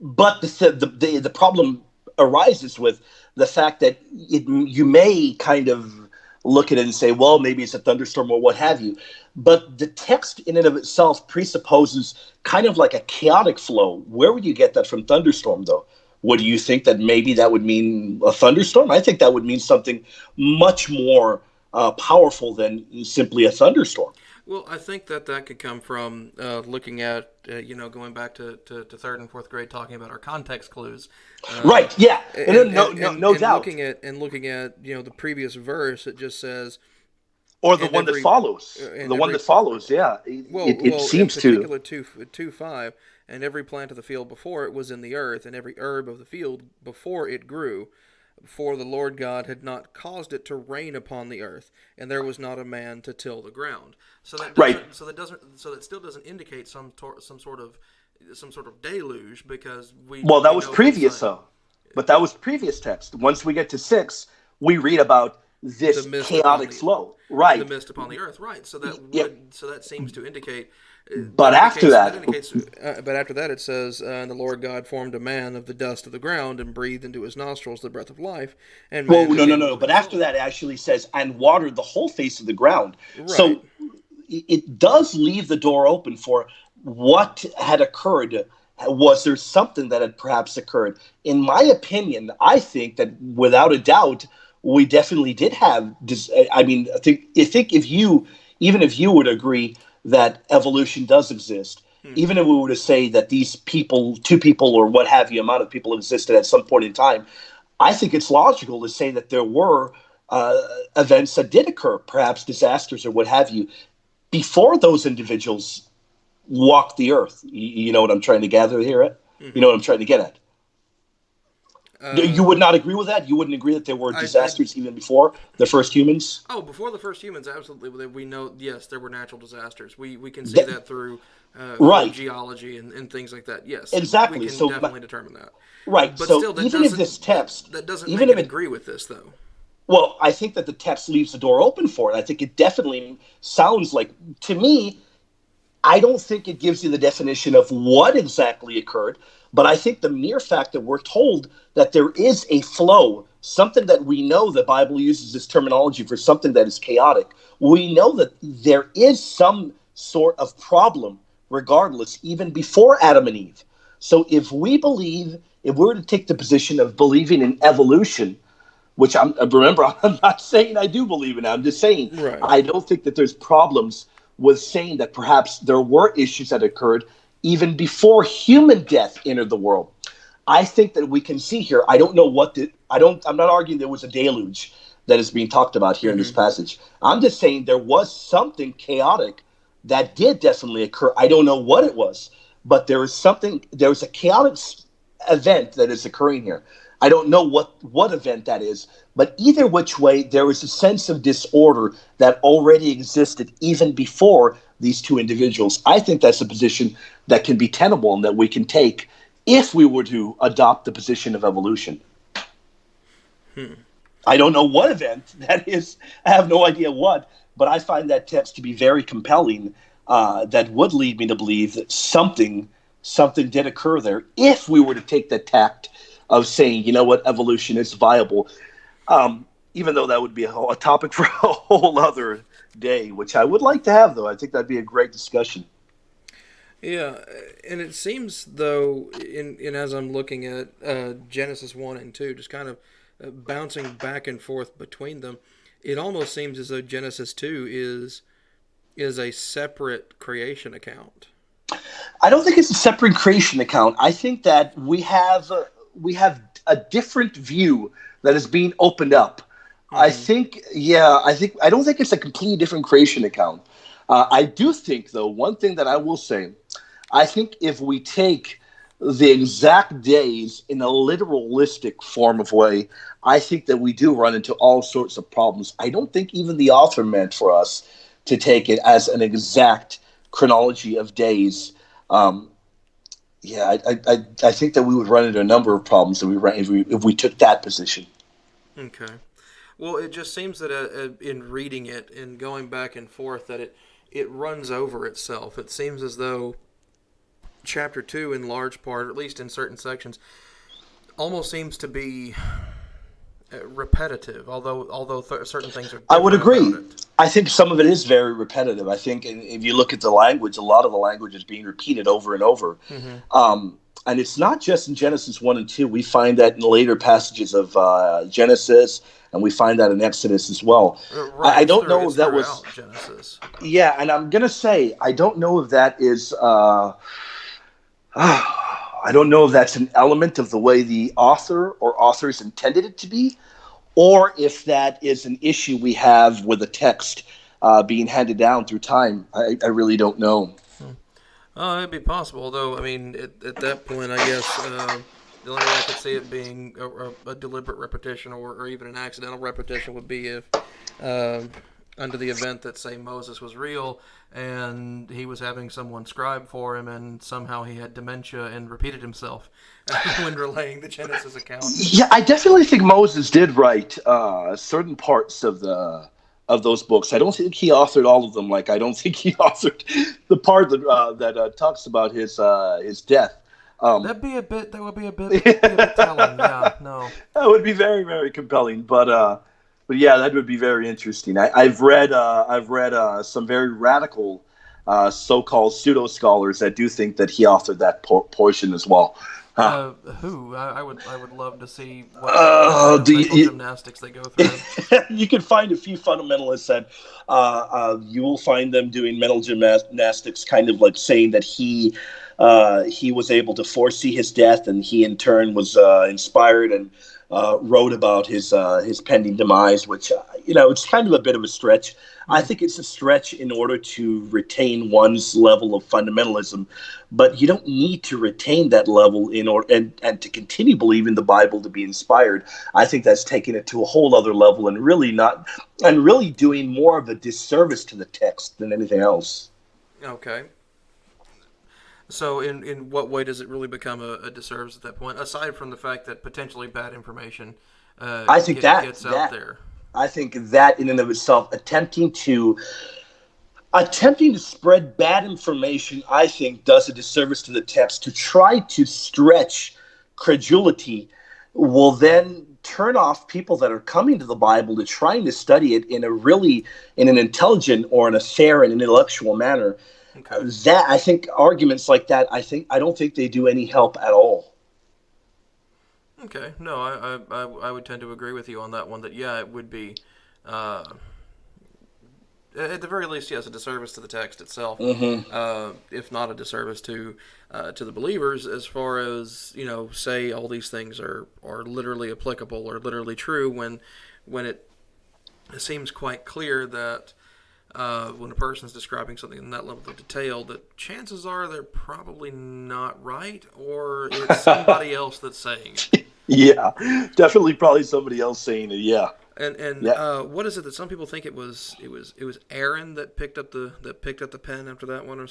But the problem arises with the fact that you may kind of look at it and say, well, maybe it's a thunderstorm or what have you. But the text in and of itself presupposes kind of like a chaotic flow. Where would you get that from thunderstorm, though? Would you think that maybe that would mean a thunderstorm? I think that would mean something much more powerful than simply a thunderstorm. Well, I think that could come from looking at, going back to third and fourth grade, talking about our context clues. Right. Yeah. No doubt. Looking at the previous verse, it just says, or the one that follows. Yeah. It seems to. In particular, 2:5, and every plant of the field before it was in the earth, and every herb of the field before it grew. For the Lord God had not caused it to rain upon the earth, and there was not a man to till the ground. So that still doesn't indicate some sort of deluge, because that was previous though. But that was previous text. Once we get to 6, we read about this chaotic flow, right? The mist upon the earth, right? So that seems to indicate. But after that, it says, and the Lord God formed a man of the dust of the ground and breathed into his nostrils the breath of life. And no. But after that, it actually says, and watered the whole face of the ground. Right. So it does leave the door open for what had occurred. Was there something that had perhaps occurred? In my opinion, I think that without a doubt, we definitely did have. I mean, I think if you would agree that evolution does exist, even if we were to say that these people, 2 people or what have you, amount of people existed at some point in time, I think it's logical to say that there were events that did occur, perhaps disasters or what have you, before those individuals walked the earth. You know what I'm trying to gather here at? Mm-hmm. You know what I'm trying to get at? You would not agree with that? You wouldn't agree that there were disasters even before the first humans? Oh, before the first humans, absolutely. We know, yes, there were natural disasters. We can see that through geology and things like that. Yes, exactly. We can definitely determine that. Right. But so still, even if this text... That doesn't make it agree with this, though. Well, I think that the text leaves the door open for it. I think it definitely sounds like, to me, I don't think it gives you the definition of what exactly occurred, But I think the mere fact that we're told that there is a flow, something that we know the Bible uses this terminology for something that is chaotic, we know that there is some sort of problem regardless, even before Adam and Eve. So if we believe, if we were to take the position of believing in evolution, which remember, I'm not saying I do believe in it. I'm just saying Right. I don't think that there's problems with saying that perhaps there were issues that occurred even before human death entered the world. I think that we can see here. I don't know what the, I don't. I'm not arguing there was a deluge that is being talked about here in this passage. I'm just saying there was something chaotic that did definitely occur. I don't know what it was, but there is something. There is a chaotic event that is occurring here. I don't know what event that is, but either which way, there is a sense of disorder that already existed even before these two individuals. I think that's a position that can be tenable and that we can take if we were to adopt the position of evolution. I don't know what event that is. I have no idea what, but I find that text to be very compelling. That would lead me to believe that something did occur there. If we were to take the tact of saying, you know what, evolution is viable, even though that would be a topic for a whole other day, which I would like to have, though. I think that'd be a great discussion. Yeah, and it seems though, in as I'm looking at Genesis 1 and 2, just kind of bouncing back and forth between them, it almost seems as though Genesis 2 is a separate creation account. I don't think it's a separate creation account. I think that we have a different view that is being opened up. I don't think it's a completely different creation account. I do think, though, one thing that I will say, I think if we take the exact days in a literalistic form of way, I think that we do run into all sorts of problems. I don't think even the author meant for us to take it as an exact chronology of days. I think that we would run into a number of problems if we took that position. Okay. Well, it just seems that in reading it and going back and forth that it runs over itself. It seems as though chapter 2, in large part, or at least in certain sections, almost seems to be repetitive, although certain things are different. I would agree. About it. I think some of it is very repetitive. I think if you look at the language, a lot of the language is being repeated over and over. And it's not just in Genesis 1 and 2. We find that in later passages of Genesis, and we find that in Exodus as well. Right, I don't know if that was Genesis. Yeah, and I'm gonna say I don't know if that is. I don't know if that's an element of the way the author or authors intended it to be, or if that is an issue we have with the text being handed down through time. I really don't know. Oh, it'd be possible, though. I mean, at that point, I guess the only way I could see it being a deliberate repetition or even an accidental repetition would be if, under the event that, say, Moses was real and he was having someone scribe for him and somehow he had dementia and repeated himself when relaying the Genesis account. Yeah, I definitely think Moses did write certain parts of those books. I don't think he authored all of them. Like, I don't think he authored the part that talks about his death. That would be a bit telling. Yeah, no. That would be very, very compelling. But yeah, that would be very interesting. I've read some very radical so-called pseudo scholars that do think that he authored that portion as well. Who? I would love to see what mental gymnastics they go through. You can find a few fundamentalists that you will find them doing mental gymnastics, kind of like saying that he was able to foresee his death, and he in turn was inspired and wrote about his pending demise, which it's kind of a bit of a stretch. I think it's a stretch in order to retain one's level of fundamentalism, but you don't need to retain that level in order and to continue believing the Bible to be inspired. I think that's taking it to a whole other level and really doing more of a disservice to the text than anything else. Okay. So in what way does it really become a disservice at that point, aside from the fact that potentially bad information gets out there? I think that in and of itself, attempting to Attempting to spread bad information, I think, does a disservice to the text. To try to stretch credulity will then turn off people that are coming to the Bible to trying to study it in an intelligent or in a fair and intellectual manner. Okay. That, I think, arguments like that, I don't think they do any help at all. Okay. No, I would tend to agree with you on that one. That yeah, it would be. At the very least, yes, a disservice to the text itself, if not a disservice to the believers, as far as say all these things are literally applicable or literally true when it seems quite clear that when a person is describing something in that level of detail, that chances are they're probably not right, or it's somebody else that's saying it. Yeah, definitely, probably somebody else saying it. Yeah. And Yeah. what is it that some people think it was Aaron that picked up the pen after that one, or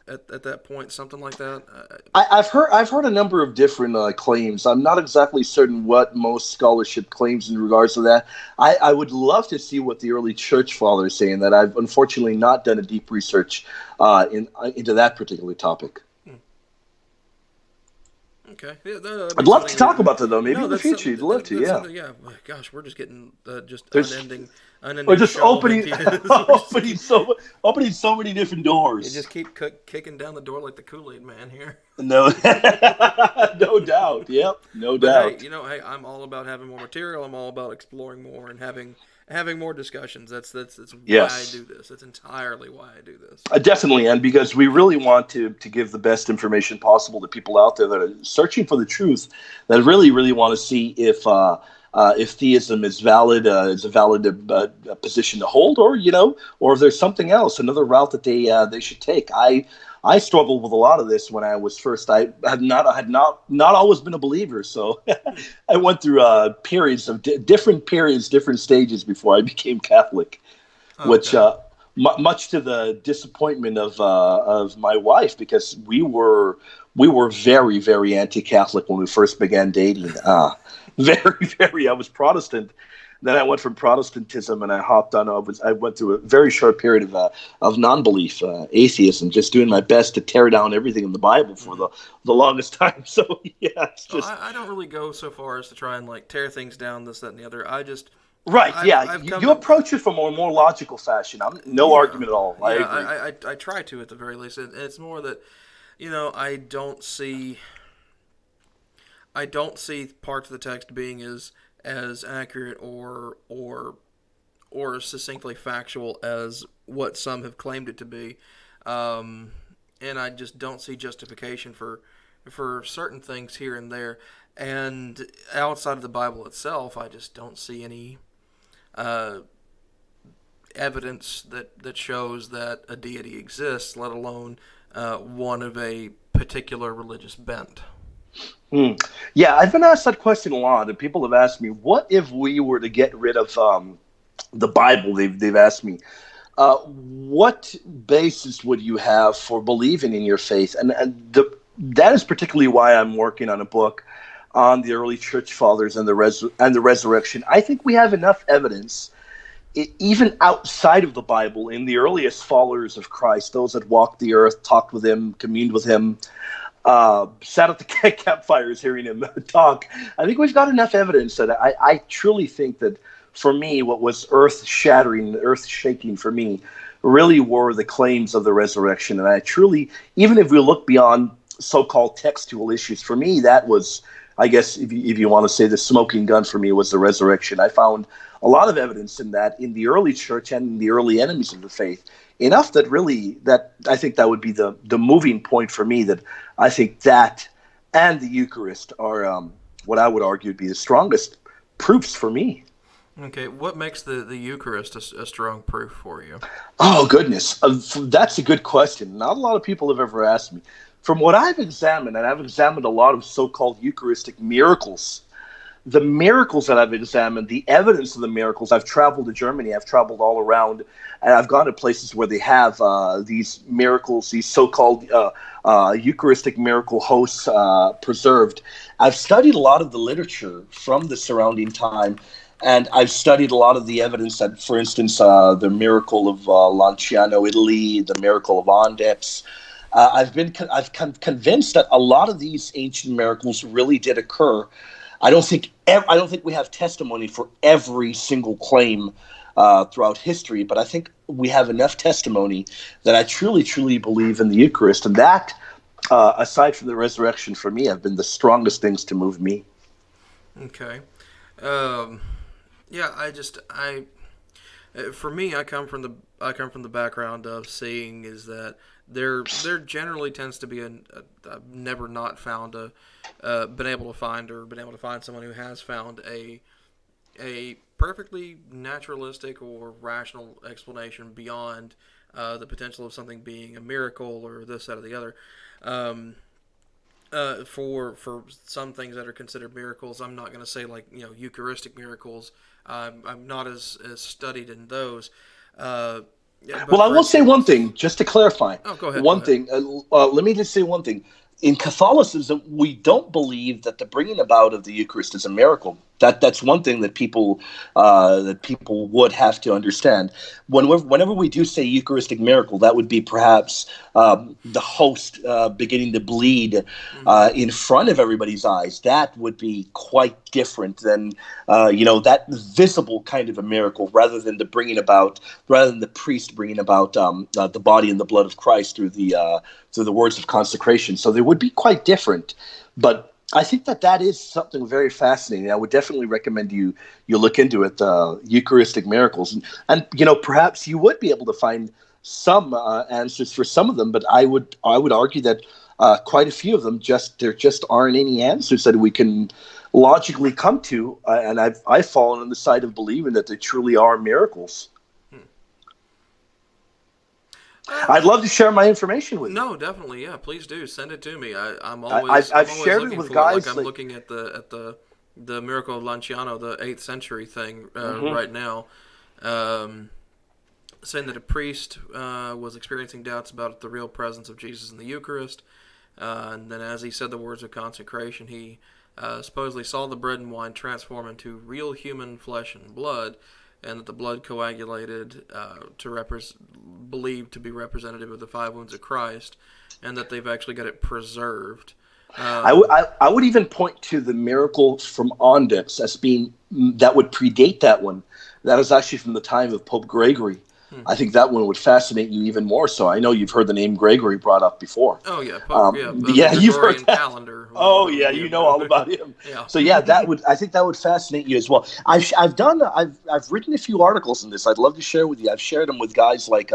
at that point, something like that. I've heard a number of different claims. I'm not exactly certain what most scholarship claims in regards to that. I would love to see what the early church fathers say, and that I've unfortunately not done a deep research into that particular topic. Okay, yeah, that'd be I'd love to something talk about that though. Maybe no, in the that's future, you'd love to. that's Yeah. something. Yeah, gosh, we're just getting There's unending We're just show of opening ideas. opening so many different You doors. just keep kicking down the door like the Kool-Aid man here. No, no doubt. Yep, no But hey, doubt. hey, I'm all about having more material. I'm all about exploring more and having more discussions. That's why I Yes. do this. That's entirely why I do this. Definitely, and because we really want to give the best information possible to people out there that are searching for the truth, that really want to see if theism is valid, is a valid position to hold, or if there's something else, another route that they should take. I struggled with a lot of this when I was first. I had not always been a believer, so I went through different periods, different stages before I became Catholic, which Okay. much to the disappointment of my wife, because we were very, very anti-Catholic when we first began dating. Very, very. I was Protestant. Then I went from Protestantism and I hopped on. I went through a very short period of non-belief, atheism, just doing my best to tear down everything in the Bible for Mm-hmm. the longest time. So yeah, it's Oh, just I don't really go so far as to try and like tear things down, this, that, and the other. right. Yeah, I've come you to approach it from a more logical fashion. I'm no yeah, argument at all. I yeah. agree. I try to at the very least. It's more that I don't see parts of the text being as accurate or succinctly factual as what some have claimed it to be, and I just don't see justification for certain things here and there. And outside of the Bible itself, I just don't see any uh, evidence that shows that a deity exists, let alone one of a particular religious bent. Hmm. Yeah, I've been asked that question a lot, and people have asked me, "What if we were to get rid of the Bible?" They've asked me, "What basis would you have for believing in your faith?" That is particularly why I'm working on a book on the early church fathers and the resurrection. I think we have enough evidence, even outside of the Bible, in the earliest followers of Christ, those that walked the earth, talked with him, communed with him, sat at the campfires hearing him talk. I think we've got enough evidence that I truly think that, for me, what was earth shattering, earth shaking for me, really were the claims of the resurrection. And I truly, even if we look beyond so-called textual issues, for me, that was, I guess, if you want to say, the smoking gun for me was the resurrection. I found a lot of evidence in that in the early church and in the early enemies of the faith. Enough that I think that would be the moving point for me, that I think that and the Eucharist are what I would argue would be the strongest proofs for me. Okay, what makes the Eucharist a strong proof for you? Oh, goodness. That's a good question. Not a lot of people have ever asked me. From what I've examined, and I've examined a lot of so-called Eucharistic miracles, the miracles that I've examined, the evidence of the miracles, I've traveled to Germany, I've traveled all around, and I've gone to places where they have these miracles, these so-called Eucharistic miracle hosts preserved. I've studied a lot of the literature from the surrounding time, And I've studied a lot of the evidence that, for instance, the miracle of Lanciano, Italy, the miracle of Andex. I've convinced that a lot of these ancient miracles really did occur. I don't think we have testimony for every single claim throughout history, but I think we have enough testimony that I truly, truly believe in the Eucharist, and that, aside from the resurrection, for me, have been the strongest things to move me. Okay. Um, yeah, for me, I come from the background of seeing is that there generally tends to be I've never not found been able to find or been able to find someone who has found a perfectly naturalistic or rational explanation beyond the potential of something being a miracle or this, that, or the other. Um, for some things that are considered miracles, I'm not going to say like Eucharistic miracles. I'm not as studied in those. Uh, yeah, Well, but I for will say one instance, thing, just to clarify. oh, go ahead, go One ahead. thing. Let me just say one thing. In Catholicism, we don't believe that the bringing about of the Eucharist is a miracle. That's one thing that people would have to understand. Whenever we do say Eucharistic miracle, that would be perhaps the host beginning to bleed Mm-hmm. in front of everybody's eyes. That would be quite different than that visible kind of a miracle, rather than the priest bringing about the body and the blood of Christ through the words of consecration. So they would be quite different, but I think that is something very fascinating. I would definitely recommend you look into it, the Eucharistic miracles, and perhaps you would be able to find some answers for some of them. But I would argue that quite a few of them there just aren't any answers that we can logically come to, and I've fallen on the side of believing that they truly are miracles. Hmm. I'd love to share my information with you. No, definitely, yeah. Please do send it to me. I'm I've always shared it looking with for it. Like guys I'm like. looking at the miracle of Lanciano, the 8th century thing Mhm. right now, um, saying that a priest was experiencing doubts about the real presence of Jesus in the Eucharist, and then as he said the words of consecration, he supposedly saw the bread and wine transform into real human flesh and blood, and that the blood coagulated believed to be representative of the five wounds of Christ, and that they've actually got it preserved. Um, I would even point to the miracle from Ondex as being that would predate that one. That is actually from the time of Pope Gregory. hmm. I think that one would fascinate you even more. So I know you've heard the name Gregory brought up before. Oh yeah, the Yeah, you've heard Gregorian that. calendar Oh would yeah, be you know all about him. yeah. So yeah, that would I think that would fascinate you as well. I've written a few articles on this. I'd love to share with you. I've shared them with guys like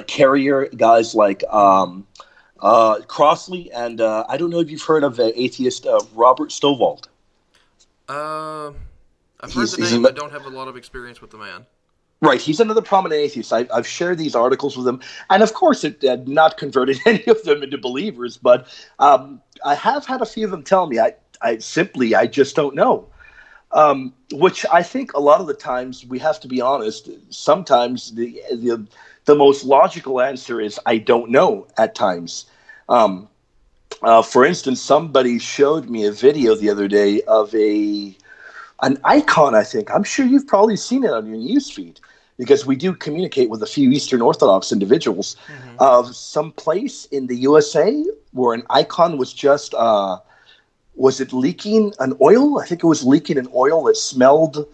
Carrier, guys like hmm Crossley, and I don't know if you've heard of atheist Robert Stovall. Uh, I've heard the He's name, an, but don't have a lot of experience with the man. right. He's another prominent atheist. I've shared these articles with him, and of course, it had not converted any of them into believers. But I have had a few of them tell me I just don't know. Which I think a lot of the times we have to be honest. Sometimes the most logical answer is I don't know. At times. Um, for instance, somebody showed me a video the other day of an icon. I think I'm sure you've probably seen it on your newsfeed because we do communicate with a few Eastern Orthodox individuals hmm of some place in the USA where an icon was just was it leaking an oil? I think it was leaking an oil that smelled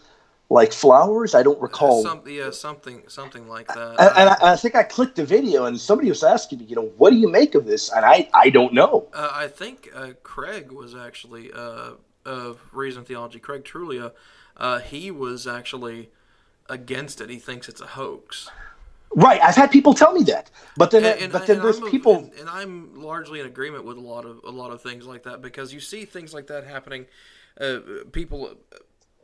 like flowers. I don't recall. something like that. And I think I clicked the video and somebody was asking me, what do you make of this? And I don't know. I think Craig was actually of Reason Theology. Craig Trulia, he was actually against it. He thinks it's a hoax. Right, I've had people tell me that, but then And there's people. I'm largely in agreement with a lot of things like that because you see things like that happening. People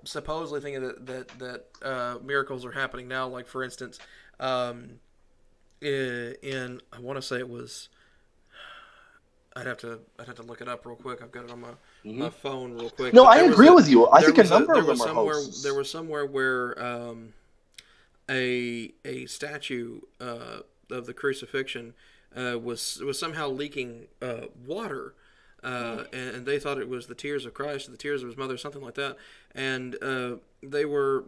supposedly thinking that miracles are happening now. Like for instance, in I want to say it was. I'd have to look it up real quick. I've got it on my Mhm. phone real quick. No, But I agree with you. I think a number there of was them are somewhere hoaxes. where a statue of the crucifixion was somehow leaking water and they thought it was the tears of Christ, the tears of his mother, something like that. And they were,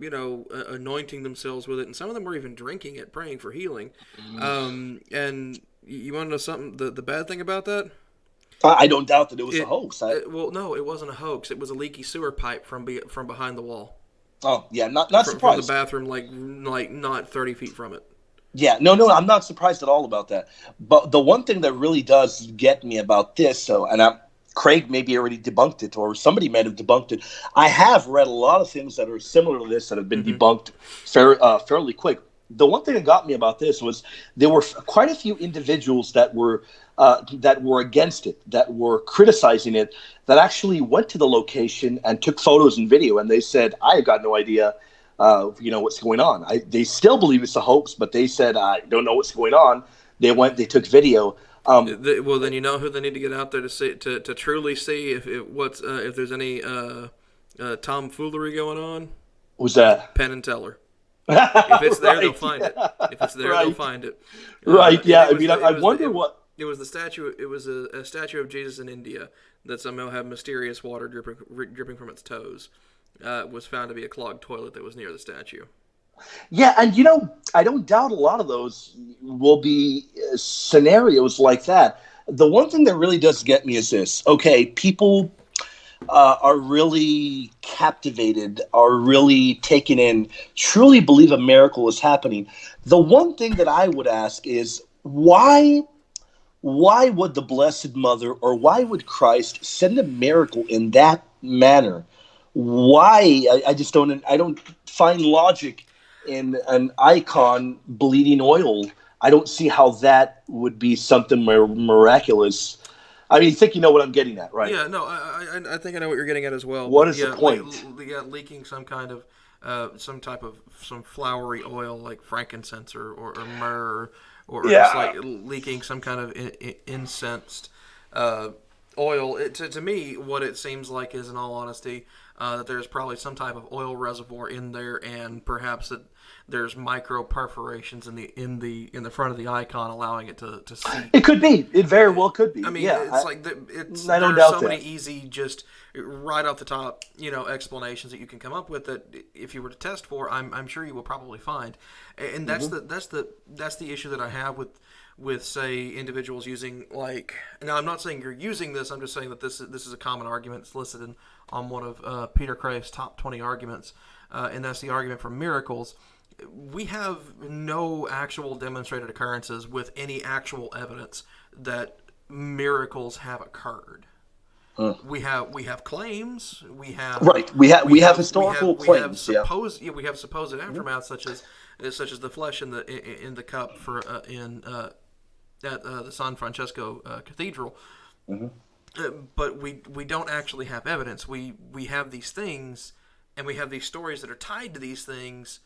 anointing themselves with it, and some of them were even drinking it, praying for healing. And you want to know something? The bad thing about that? I don't doubt that it was a hoax. Well, no, it wasn't a hoax. It was a leaky sewer pipe from behind the wall. Oh yeah, not From the surprised. bathroom, like not 30 feet from it. Yeah, no, I'm not surprised at all about that. But the one thing that really does get me about this, Craig maybe already debunked it, or somebody might have debunked it. I have read a lot of things that are similar to this that have been debunked fairly quick. The one thing that got me about this was there were quite a few individuals that were against it, that were criticizing it, that actually went to the location and took photos and video, and they said, "I got no idea." What's going on. They still believe it's a hoax, but they said, I don't know what's going on. They took video. Well, then you know who they need to get out there to see to truly see if there's any tomfoolery going on. Who's that? Penn and Teller. If it's there, Right, they'll find it. If it's there, they'll find it. Right. Yeah. I wonder what. It was the statue. It was a statue of Jesus in India that somehow had mysterious water dripping from its toes. Was found to be a clogged toilet that was near the statue. Yeah, and I don't doubt a lot of those will be scenarios like that. The one thing that really does get me is this. Okay, people are really captivated, are really taken in, truly believe a miracle is happening. The one thing that I would ask is why would the Blessed Mother, or why would Christ send a miracle in that manner? Why? I just don't. I don't find logic in an icon bleeding oil. I don't see how that would be something miraculous. I mean, I think you know what I'm getting at, right? Yeah, no, I think I know what you're getting at as well. What is the point? Leaking some kind of some flowery oil like frankincense or myrrh, or just like leaking some kind of incensed oil. To me, what it seems like is, in all honesty, that there's probably some type of oil reservoir in there, and perhaps that there's micro perforations in the front of the icon, allowing it to see. It could be. It very well could be. I mean, yeah, I don't doubt so many easy, just right off the top, explanations that you can come up with that if you were to test for, I'm sure you will probably find, and that's the issue that I have with say individuals using, like, now I'm not saying you're using this, I'm just saying that this is a common argument. It's listed on one of Peter Crave's top 20 arguments, and that's the argument for miracles. We have no actual demonstrated occurrences with any actual evidence that miracles have occurred. We have claims. We have We have historical claims. We have supposed aftermath, such as the flesh in the cup at the San Francesco Cathedral. But we don't actually have evidence. We have these things, and we have these stories that are tied to these things,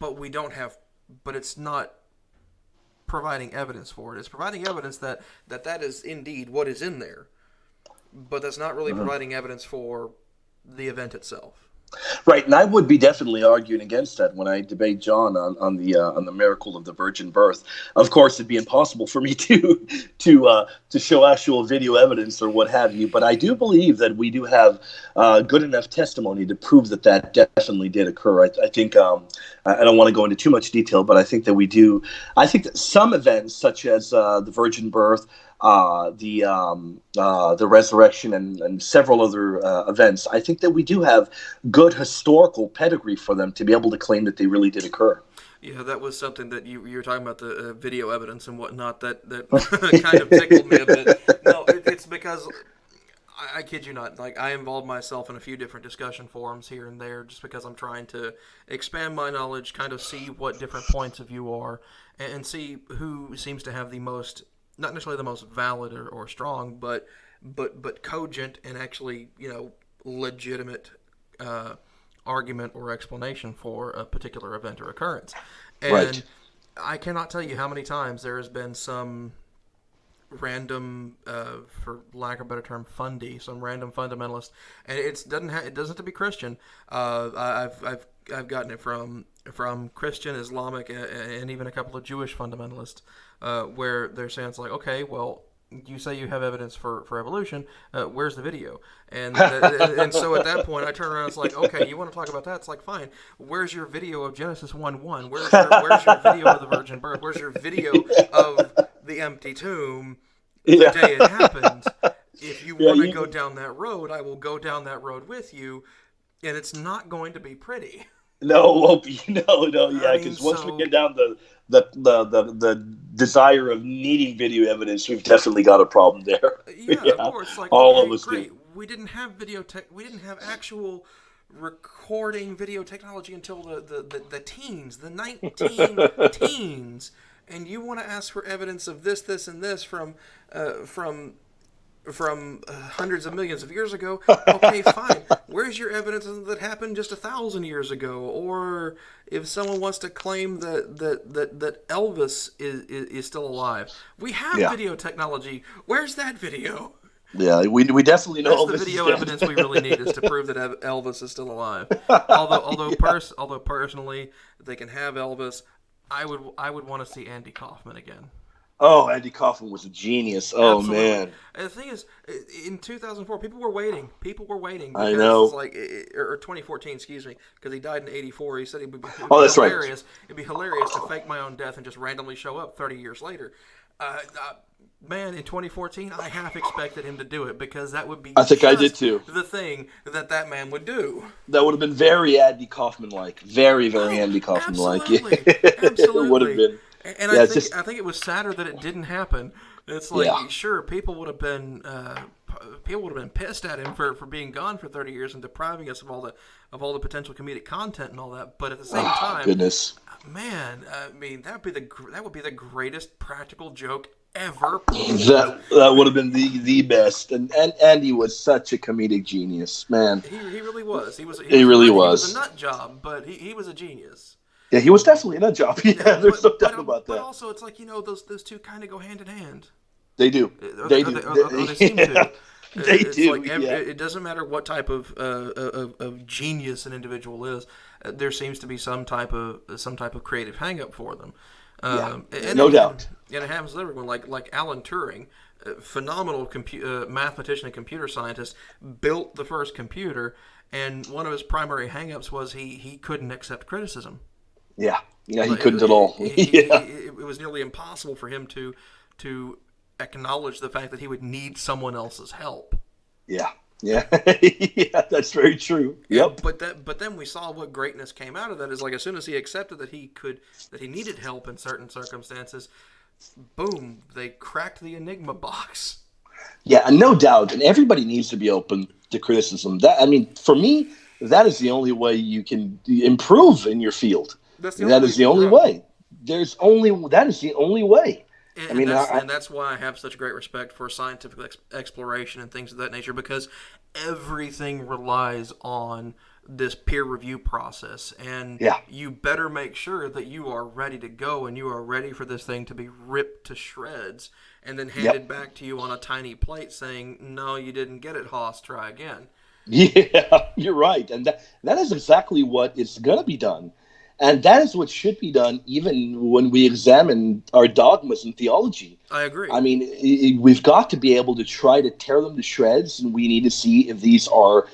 but we don't have. But it's not providing evidence for it. It's providing evidence that is indeed what is in there, but that's not really providing evidence for the event itself. Right, and I would be definitely arguing against that when I debate John on the miracle of the virgin birth. Of course, it'd be impossible for me to show actual video evidence or what have you. But I do believe that we do have good enough testimony to prove that definitely did occur. I think I don't want to go into too much detail, but I think that we do. I think that some events, such as the virgin birth, the resurrection, and several other events, I think that we do have good historical pedigree for them to be able to claim that they really did occur. Yeah, that was something that you were talking about, the video evidence and whatnot. That kind of tickled me a bit. No, it's because I kid you not. Like, I involve myself in a few different discussion forums here and there, just because I'm trying to expand my knowledge, kind of see what different points of view are, and see who seems to have the most, not necessarily the most valid or strong, but cogent and actually, legitimate argument or explanation for a particular event or occurrence. And right. I cannot tell you how many times there has been some random, for lack of a better term, some random fundamentalist, and it doesn't have to be Christian. I've gotten it from Christian, Islamic, and even a couple of Jewish fundamentalists, where they're saying it's like, okay, well, you say you have evidence for evolution. Where's the video? And so at that point, I turn around. It's like, okay, you want to talk about that? It's like, fine. Where's your video of Genesis 1:1? Where's your video of the virgin birth? Where's your video of the empty tomb the day it happened? If you want to go down that road, I will go down that road with you, and it's not going to be pretty. No, it won't be. No, yeah. Because once we get down the desire of needing video evidence, we've definitely got a problem there. Yeah, of course. Like, all okay, of us great. do. We didn't have we didn't have actual recording video technology until the teens, the 19 teens, and you want to ask for evidence of this, and this from hundreds of millions of years ago. Okay, fine. Where's your evidence that happened just 1,000 years ago? Or if someone wants to claim that Elvis is still alive, we have video technology. Where's that video? Yeah, we definitely know that's the video evidence we really need is to prove that Elvis is still alive. Although personally, if they can have Elvis, I would want to see Andy Kaufman again. Oh, Andy Kaufman was a genius. Oh, absolutely. Man. And the thing is, in 2004, people were waiting. Because I know. It's like, or 2014, excuse me, because he died in '84. He said it would be that's hilarious. Right. It'd be hilarious to fake my own death and just randomly show up 30 years later. Man, in 2014, I half expected him to do it because that would be I did too. The thing that man would do. That would have been very Andy Kaufman-like. Very, very Andy Kaufman-like. Absolutely. It would have been. And I think it was sadder that it didn't happen. It's like, sure, people would have been pissed at him for being gone for 30 years and depriving us of all the potential comedic content and all that. But at the same time, goodness, man, I mean that would be the greatest practical joke ever. That would have been the best. And Andy was such a comedic genius, man. He really was. He was He was a nut job, but he was a genius. Yeah, he was definitely a nut job. Yeah, there's no doubt about that. But also, it's like, those two kind of go hand in hand. They do. They do. They seem to. They do. Like it doesn't matter what type of genius an individual is. There seems to be some type of creative hang-up for them. No doubt. And it happens with everyone. Like Alan Turing, phenomenal mathematician and computer scientist, built the first computer, and one of his primary hang-ups was he couldn't accept criticism. Yeah, he couldn't at all. It was nearly impossible for him to acknowledge the fact that he would need someone else's help. Yeah, yeah, that's very true. Yep. But then we saw what greatness came out of that. Is like as soon as he accepted that he needed help in certain circumstances, boom, they cracked the Enigma box. Yeah, and no doubt, and everybody needs to be open to criticism. For me, that is the only way you can improve in your field. That is the only way. That is the only way. And that's why I have such great respect for scientific exploration and things of that nature, because everything relies on this peer review process. And you better make sure that you are ready to go and you are ready for this thing to be ripped to shreds and then handed back to you on a tiny plate saying, no, you didn't get it, Haas, try again. Yeah, you're right. And that is exactly what is going to be done. And that is what should be done even when we examine our dogmas in theology. I agree. We've got to be able to try to tear them to shreds, and we need to see if these are,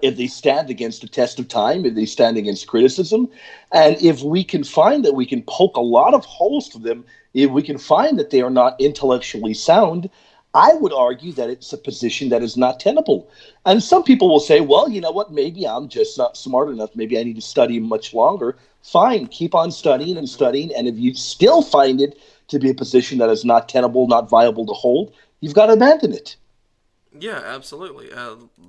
if they stand against the test of time, if they stand against criticism. And if we can find that we can poke a lot of holes to them, if we can find that they are not intellectually sound, I would argue that it's a position that is not tenable. And some people will say, well, you know what, maybe I'm just not smart enough. Maybe I need to study much longer. Fine, keep on studying and studying. And if you still find it to be a position that is not tenable, not viable to hold, you've got to abandon it. Yeah, absolutely.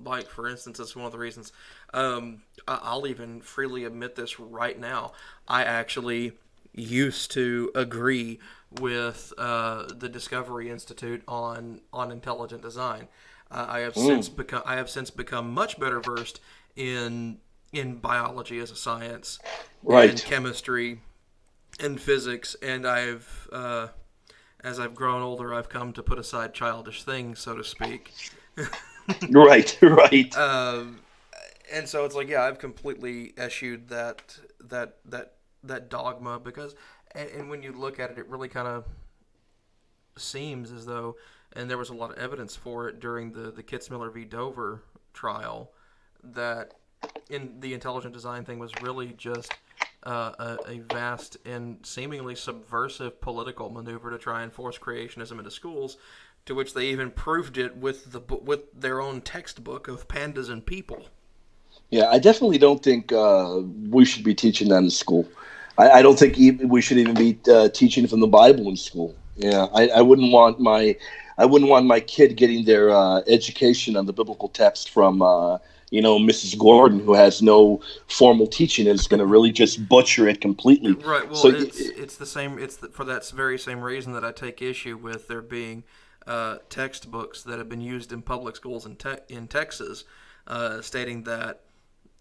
Like, for instance, that's one of the reasons I'll even freely admit this right now. I actually used to agree with the Discovery Institute on intelligent design. I have since become much better versed in biology as a science, and chemistry, and physics, and I've as I've grown older, I've come to put aside childish things, so to speak. Right. And so it's like, I've completely eschewed that dogma because. And when you look at it, it really kind of, seems as though, and there was a lot of evidence for it during the Kitzmiller v. Dover trial, that in the intelligent design thing was really just a vast and seemingly subversive political maneuver to try and force creationism into schools, to which they even proved it with their own textbook of pandas and people. Yeah, I definitely don't think we should be teaching that in school. I don't think we should even be teaching from the Bible in school. Yeah, I wouldn't want my kid getting their education on the biblical text from Mrs. Gordon, who has no formal teaching and is going to really just butcher it completely. Right. Well, So it's the same. For that very same reason that I take issue with there being textbooks that have been used in public schools in Texas, stating that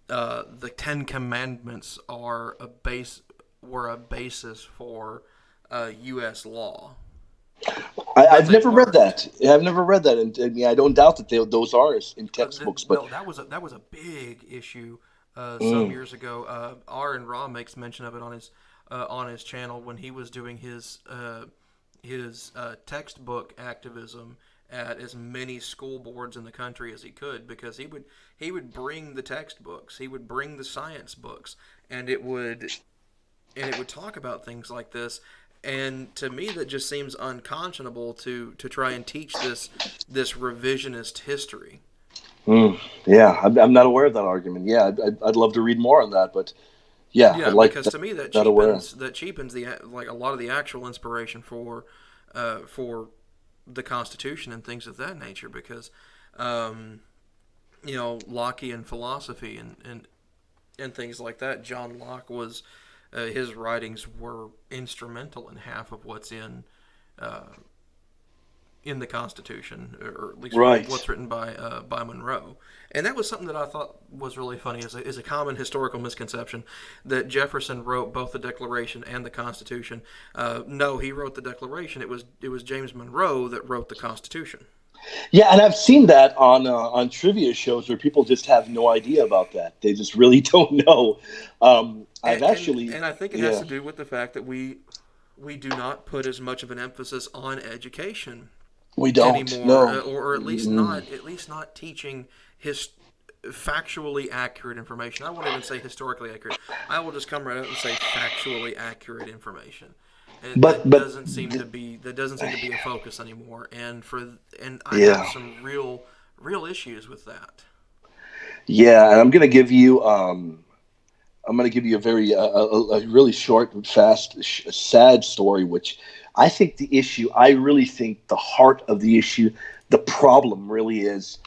the Ten Commandments were a basis for U.S. law. I've never read that. I've never read that, and yeah, I don't doubt that those are in textbooks. But No, that was a big issue some mm, years ago. R. Ra makes mention of it on his channel when he was doing his textbook activism at as many school boards in the country as he could, because he would bring the textbooks, he would bring the science books, and it would talk about things like this. And to me, that just seems unconscionable to try and teach this revisionist history. yeah, I'm not aware of that argument. Yeah, I'd love to read more on that, but yeah, I'd Yeah, like because to me that that aware. cheapens the like a lot of the actual inspiration for the Constitution and things of that nature. Because Lockean philosophy and things like that. John Locke was his writings were instrumental in half of what's in the Constitution, or at least Right. what's written by Monroe. And that was something that I thought was really funny, is a common historical misconception that Jefferson wrote both the Declaration and the Constitution. No, he wrote the Declaration. It was James Monroe that wrote the Constitution. Yeah, and I've seen that on trivia shows where people just have no idea about that. They just really don't know. I've actually, And I think it has yeah, to do with the fact that we do not put as much of an emphasis on education we don't. anymore, No. or Mm, at least not teaching his factually accurate information. I won't even say historically accurate. I will just come right out and say factually accurate information. but That doesn't seem to be a focus anymore, and I have yeah, some real issues with that. yeah, and I'm going to give you a very a really short, fast, sad story. Which I think the issue, I really think the heart of the issue, the problem really is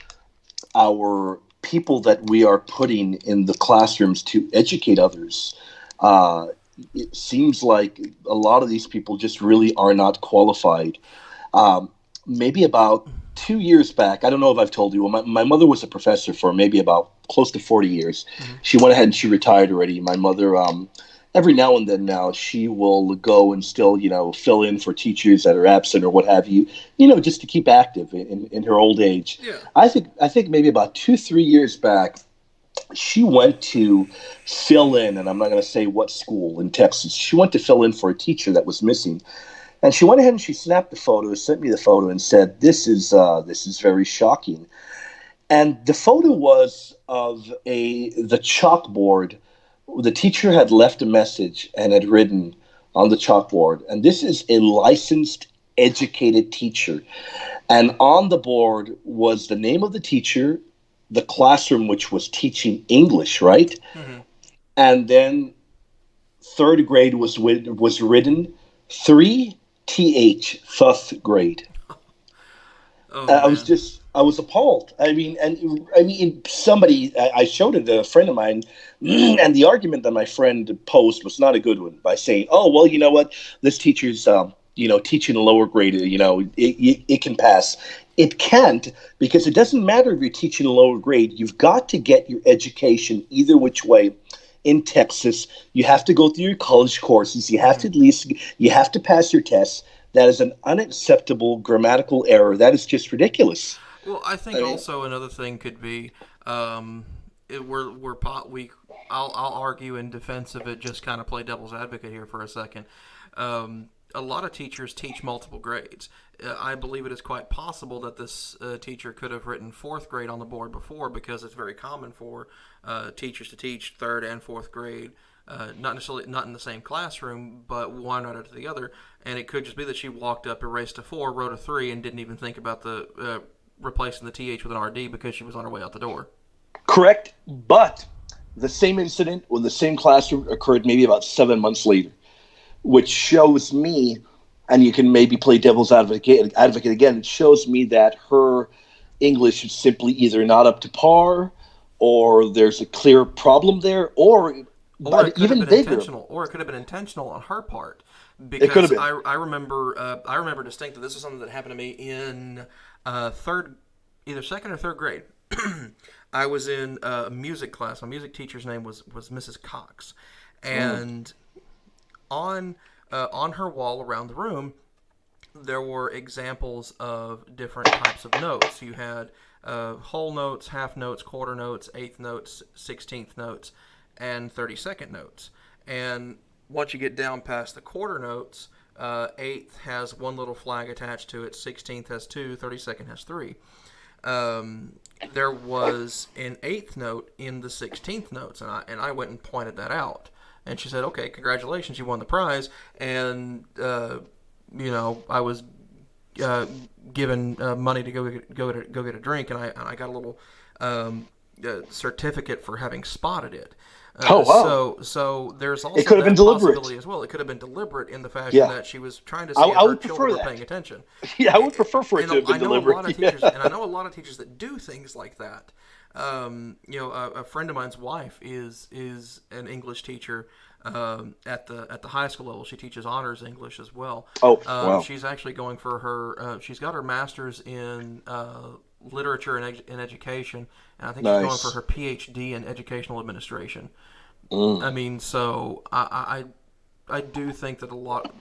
our people that we are putting in the classrooms to educate others. Uh, it seems like a lot of these people just really are not qualified. Maybe about 2 years back, I don't know if I've told you, well, my mother was a professor for maybe about close to 40 years. Mm-hmm. She went ahead and she retired already. My mother, every now and then now, she will go and still, fill in for teachers that are absent or what have you, just to keep active in her old age. Yeah. I think maybe about 2, 3 years back, she went to fill in, and I'm not going to say what school in Texas. She went to fill in for a teacher that was missing. And she went ahead and she snapped the photo, sent me the photo, and said, "This is very shocking." And the photo was of the chalkboard. The teacher had left a message and had written on the chalkboard, and this is a licensed, educated teacher. And on the board was the name of the teacher, the classroom which was teaching English, right? Mm-hmm. And then third grade was written 3th, fifth grade. Oh man. I was appalled. Somebody, I showed it to a friend of mine, and the argument that my friend posed was not a good one by saying, "Oh, well, you know what? This teacher's, teaching a lower grade. It can pass." It can't, because it doesn't matter if you're teaching a lower grade. You've got to get your education either which way. In Texas, you have to go through your college courses. You have to pass your tests. That is an unacceptable grammatical error. That is just ridiculous. Well, I I think mean, also another thing could be, we're pot we I'll argue in defense of it. Just kind of play devil's advocate here for a second. a lot of teachers teach multiple grades. I believe it is quite possible that this teacher could have written fourth grade on the board before, because it's very common for teachers to teach third and fourth grade, not necessarily not in the same classroom, but one right after the other. And it could just be that she walked up, erased a 4, wrote a 3, and didn't even think about the replacing the TH with an RD because she was on her way out the door. Correct, but the same incident or the same classroom occurred maybe about 7 months later, which shows me, and you can maybe play devil's advocate again, it shows me that her English is simply either not up to par, or there's a clear problem there, or it but could have even been bigger, intentional, or it could have been intentional on her part, it could have because been. I remember distinctly. This is something that happened to me in either second or third grade. I was in a music class. My music teacher's name was Mrs. Cox, and on her wall around the room, there were examples of different types of notes. You had whole notes, half notes, quarter notes, eighth notes, 16th notes, and 32nd notes. And once you get down past the quarter notes, eighth has one little flag attached to it, 16th has 2, 32nd has 3. There was an eighth note in the 16th notes, and I went and pointed that out. And she said, "Okay, congratulations, you won the prize." And I was given money to go get a drink, and I got a little certificate for having spotted it. Oh wow! So there's also It could have been that deliberate possibility as well. It could have been deliberate in the fashion that she was trying to see if I her would prefer children were that. paying attention. Yeah, I would prefer for it And to have been I know deliberate. a lot of teachers, and I know a lot of teachers that do things like that. A friend of mine's wife is an English teacher at the high school level. She teaches honors English as well. Oh wow! She's actually going for her. She's got her master's in literature and education, and I think she's going for Nice. her PhD in educational administration. Mm. I mean, so I do think that a lot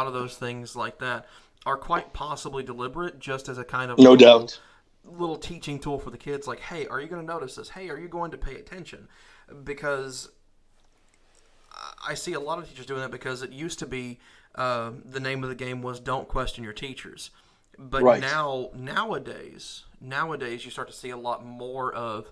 of those things like that are quite possibly deliberate, just as a kind of No doubt. little teaching tool for the kids. Like, hey, are you going to notice this? Hey, are you going to pay attention? Because I see a lot of teachers doing that, because it used to be the name of the game was don't question your teachers. But Right. nowadays, you start to see a lot more of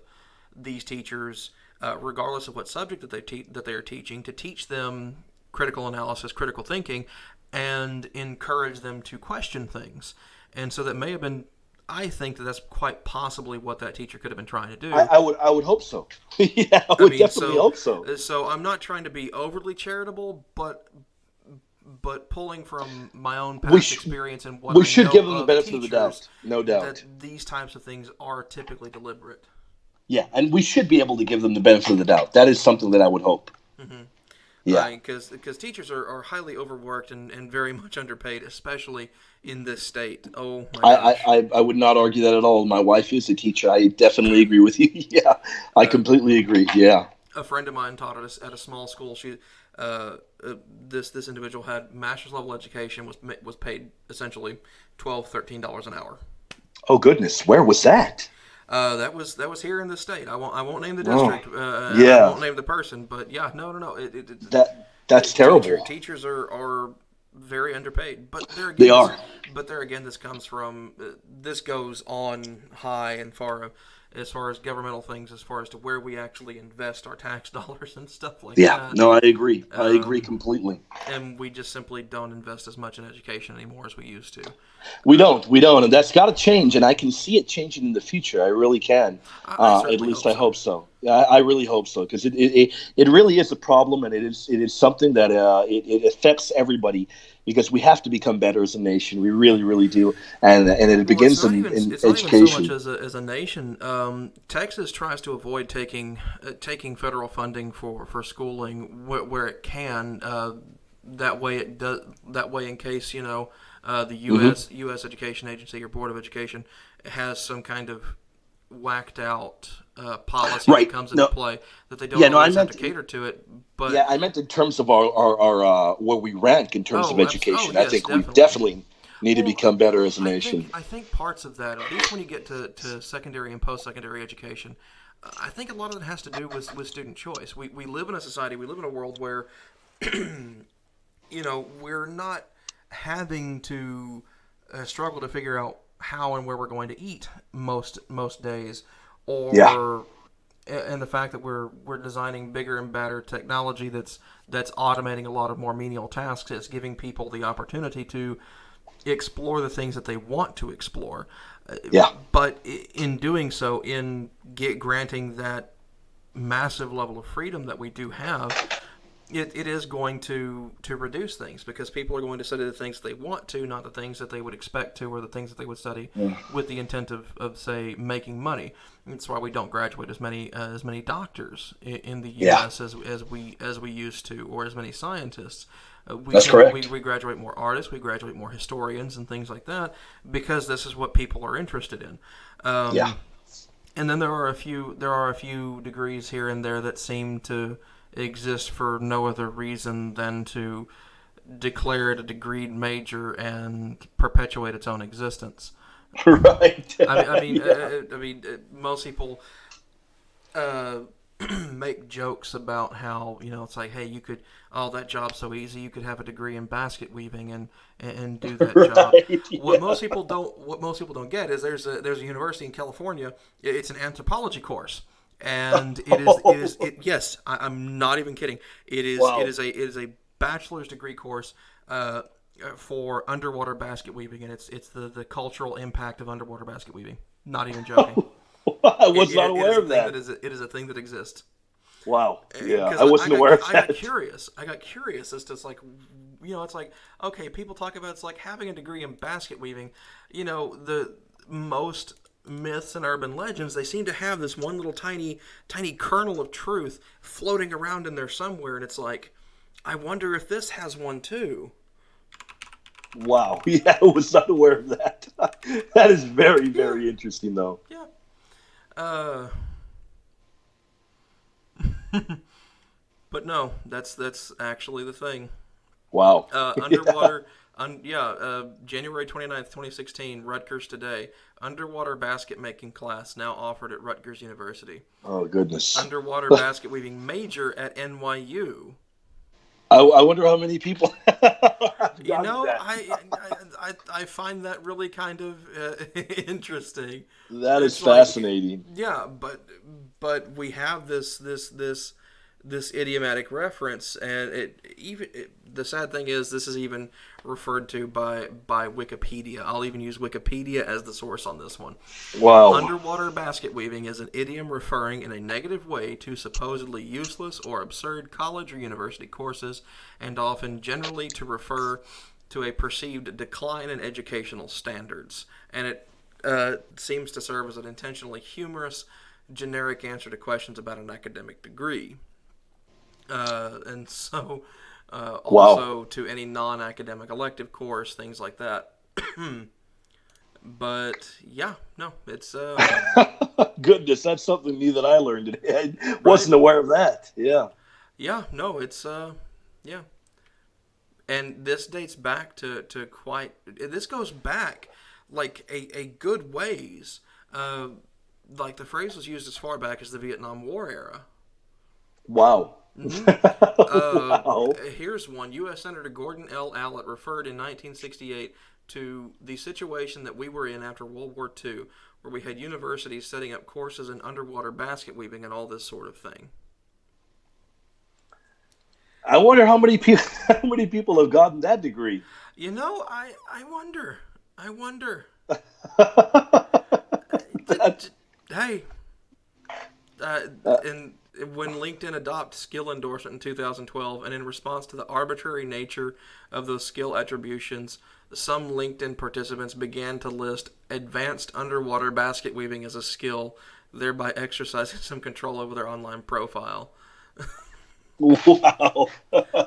these teachers, regardless of what subject that they are teaching, to teach them critical analysis, critical thinking, and encourage them to question things. And so that may have been. I think that's quite possibly what that teacher could have been trying to do. I would hope so. Yeah, I would definitely hope so. So I'm not trying to be overly charitable, but pulling from my own past experience and what we I should know give them the of benefit of the teachers, doubt, no doubt. that these types of things are typically deliberate. Yeah, and we should be able to give them the benefit of the doubt. That is something that I would hope. Mm-hmm. Yeah, Because teachers are highly overworked and very much underpaid, especially in this state. Oh my gosh. I would not argue that at all. My wife is a teacher. I definitely agree with you. Yeah, I completely agree. Yeah. A friend of mine taught at a small school. This individual had master's level education, was paid essentially $12-13 an hour. Oh goodness, where was that? That was here in the state. I won't name the district. Yeah. I won't name the person, but yeah, no. That's terrible. Teachers are very underpaid, but there again, They are. But there again, this goes on high and far as far as governmental things, as far as to where we actually invest our tax dollars and stuff like that. Yeah, no, I agree. I agree completely. And we just simply don't invest as much in education anymore as we used to. We don't, and that's got to change. And I can see it changing in the future. I really can. At least I hope so. I really hope so, because it really is a problem, and it is something that it affects everybody, because we have to become better as a nation. We really, really do, and it begins in education. It's not even so much as a nation. Texas tries to avoid taking federal funding for schooling where it can. That way it does. That way, in case the U.S. Education Agency or Board of Education has some kind of whacked out policy that comes into play, that they don't always have to cater to it. But yeah, I meant in terms of our where we rank in terms of education. Yes, I think we definitely need to become better as a nation. I think parts of that, at least when you get to secondary and post-secondary education, I think a lot of it has to do with student choice. We live in a society, we live in a world where we're not having to struggle to figure out how and where we're going to eat most days, Yeah. or and the fact that we're designing bigger and better technology that's automating a lot of more menial tasks. It's giving people the opportunity to explore the things that they want to explore. Yeah. But in doing so, in granting that massive level of freedom that we do have, it is going to reduce things because people are going to study the things they want to, not the things that they would expect to, or the things that they would study with the intent of say making money. That's why we don't graduate as many doctors in the Yeah. U.S. as we used to, or as many scientists. That's correct. We graduate more artists, we graduate more historians and things like that because this is what people are interested in. Yeah. And then there are a few degrees here and there that seem to exist for no other reason than to declare it a degreed major and perpetuate its own existence. Right. Yeah. Most people uh, make jokes about how it's like, hey, you could, oh, that job's so easy, you could have a degree in basket weaving and do that job. Right. What Yeah. most people don't get is there's a university in California. It's an anthropology course, and yes, I'm not even kidding. Wow. It is a bachelor's degree course. For underwater basket weaving, and it's the cultural impact of underwater basket weaving. Not even joking. I was not It is aware a of thing that. it is a thing that exists. Wow. Yeah, Because I wasn't aware of I got that. curious. I got curious as to it's like, it's like, okay, people talk about it's like having a degree in basket weaving. The most myths and urban legends, they seem to have this one little tiny kernel of truth floating around in there somewhere, and it's like, I wonder if this has one too. Wow. Yeah, I was not aware of that. That is very, Yeah, very interesting, though. yeah. Uh, but no, that's actually the thing. Wow. Yeah. Underwater, January 29th, 2016, Rutgers Today. Underwater basket making class now offered at Rutgers University. Oh, goodness. Underwater basket weaving major at NYU. I wonder how many people have You gotten know, that. I find that really kind of interesting. That is It's like, fascinating. yeah, but we have this idiomatic reference, and the sad thing is this is even referred to by Wikipedia. I'll even use Wikipedia as the source on this one. Wow. Underwater basket weaving is an idiom referring in a negative way to supposedly useless or absurd college or university courses, and often generally to refer to a perceived decline in educational standards. And it seems to serve as an intentionally humorous, generic answer to questions about an academic degree. And so, Wow. also to any non-academic elective course, things like that. But yeah, no, it's Goodness, that's something new that I learned today. I right. wasn't aware of that. Yeah. Yeah, no, it's yeah. And this dates back to quite. This goes back like a good ways. Uh, like the phrase was used as far back as the Vietnam War era. Wow. Hmm. Uh, Wow. Here's one. U.S. Senator Gordon L. Allett referred in 1968 to the situation that we were in after World War II, where we had universities setting up courses in underwater basket weaving and all this sort of thing. I wonder how many people how many people have gotten that degree. I wonder. I wonder. That, Hey, uh, uh, and when LinkedIn adopted skill endorsement in 2012, and in response to the arbitrary nature of those skill attributions, some LinkedIn participants began to list advanced underwater basket weaving as a skill, thereby exercising some control over their online profile. wow.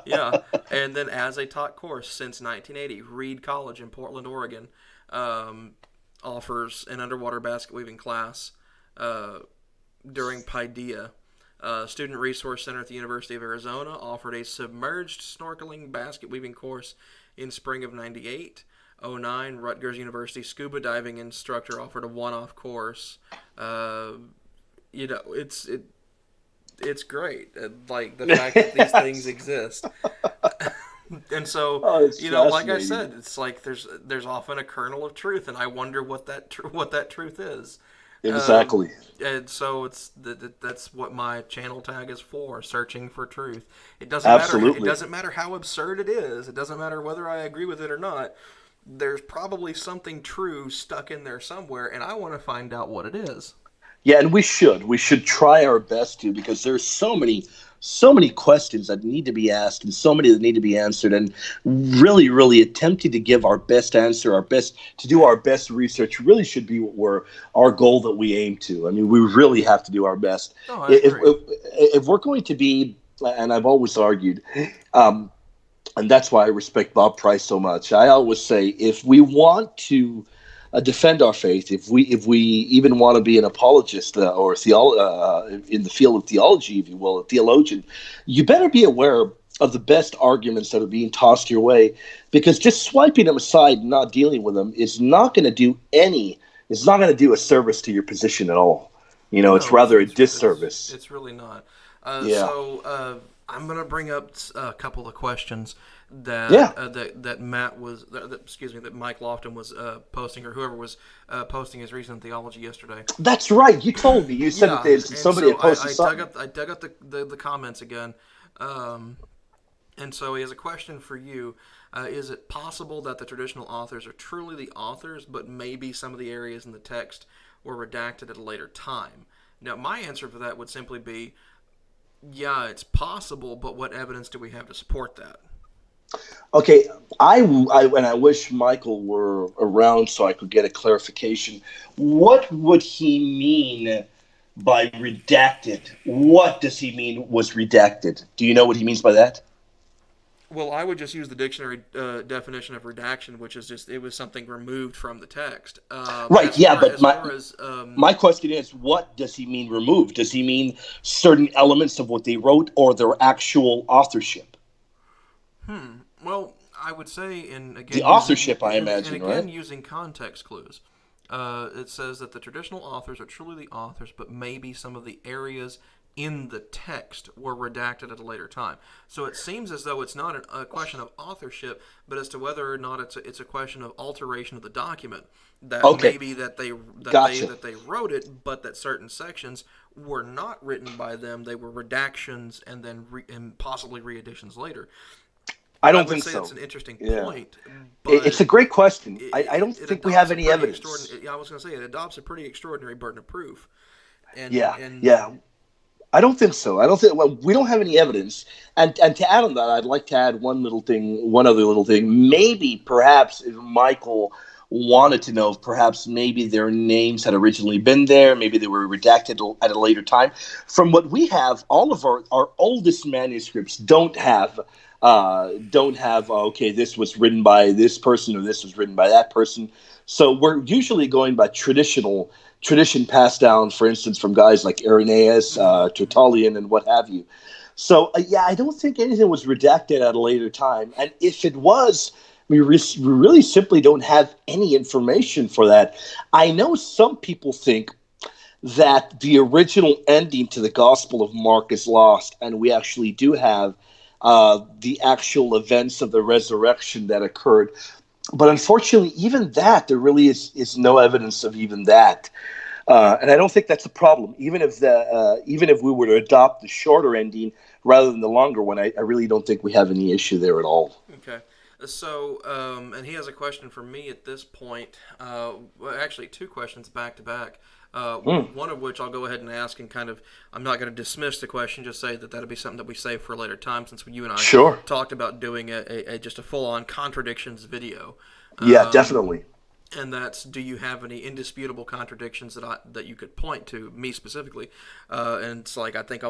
Yeah, and then as a taught course since 1980, Reed College in Portland, Oregon, um, offers an underwater basket weaving class uh, during Paideia. Student Resource Center at the University of Arizona offered a submerged snorkeling basket weaving course in spring of '98. '09, Rutgers University scuba diving instructor offered a one-off course. Uh, it's great. Like the fact that these things exist. And so, Oh, it's like I fascinating. said, it's like there's often a kernel of truth, and I wonder what that truth is. Exactly. And so that's what my channel tag is for: searching for truth. It doesn't matter. It Absolutely. doesn't matter how absurd it is. It doesn't matter whether I agree with it or not. There's probably something true stuck in there somewhere, and I want to find out what it is. Yeah, and we should try our best to, because there's so many questions that need to be asked and so many that need to be answered, and really really attempting to give our best answer, our best to do our best research really should be what we're our goal that we aim to. I mean, we really have to do our best. Oh, I if agree. if, if we're going to be, and I've always argued, um, and that's why I respect Bob Price so much. I always say, if we want to defend our faith, if we even want to be an apologist, or in the field of theology, if you will, a theologian, you better be aware of the best arguments that are being tossed your way, because just swiping them aside and not dealing with them is not going to do any. It's not going to do a service to your position at all. It's No, rather a disservice. it's really not. Yeah, I'm gonna bring up a couple of questions yeah. that Matt was excuse me, that Mike Lofton was posting, or whoever was posting his recent theology yesterday. That's right. You told me. You said that Yeah, and somebody so had posted something. I dug up the comments again, um, and so he has a question for you. Is it possible that the traditional authors are truly the authors, but maybe some of the areas in the text were redacted at a later time? Now, my answer for that would simply be, yeah, it's possible, but what evidence do we have to support that? Okay, and I wish Michael were around so I could get a clarification. What would he mean by redacted? What does he mean was redacted? Do you know what he means by that? Well, I would just use the dictionary definition of redaction, which is just it was something removed from the text. Right, yeah, but As far as my question is, what does he mean removed? Does he mean certain elements of what they wrote, or their actual authorship? well, I would say, and The again authorship, I and imagine, right? again using context clues. It says that the traditional authors are truly the authors, but maybe some of the areas in the text were redacted at a later time. So it seems as though it's not a question of authorship, but as to whether or not it's a question of alteration of the document. That Okay, maybe gotcha. that they wrote it, but that certain sections were not written by them. They were redactions and then and possibly re-editions later. I I don't would think say it's so. an interesting Yeah. point, It's but a great question. I don't it think we have adopts a any pretty evidence. extraordinary. I was going to say it adopts a pretty extraordinary burden of proof, Yeah, and yeah. I don't think so. I don't think. Well, we don't have any evidence. And to add on that, I'd like to add one other little thing. Maybe, perhaps, if Michael wanted to know if perhaps maybe their names had originally been there, maybe they were redacted at a later time. From what we have, all of our oldest manuscripts don't have okay, this was written by this person or this was written by that person. So we're usually going by tradition passed down, for instance, from guys like Irenaeus, Tertullian, and what have you. So yeah, I don't think anything was redacted at a later time, and if it was, we really simply don't have any information for that. I know some people think that the original ending to the Gospel of Mark is lost, and we actually do have the actual events of the resurrection that occurred. But unfortunately, even that, there really is no evidence of even that. And I don't think that's a problem. Even if we were to adopt the shorter ending rather than the longer one, I really don't think we have any issue there at all. okay. So, and he has a question for me at this point. Well, actually, two questions back to back. Hmm. One of which I'll go ahead and ask, and kind of, I'm not going to dismiss the question. Just say that that'll be something that we save for a later time, since you and I Sure. talked about doing just a full on contradictions video. Yeah, Um, definitely. and that's, do you have any indisputable contradictions that you could point to, me specifically? And it's like, I think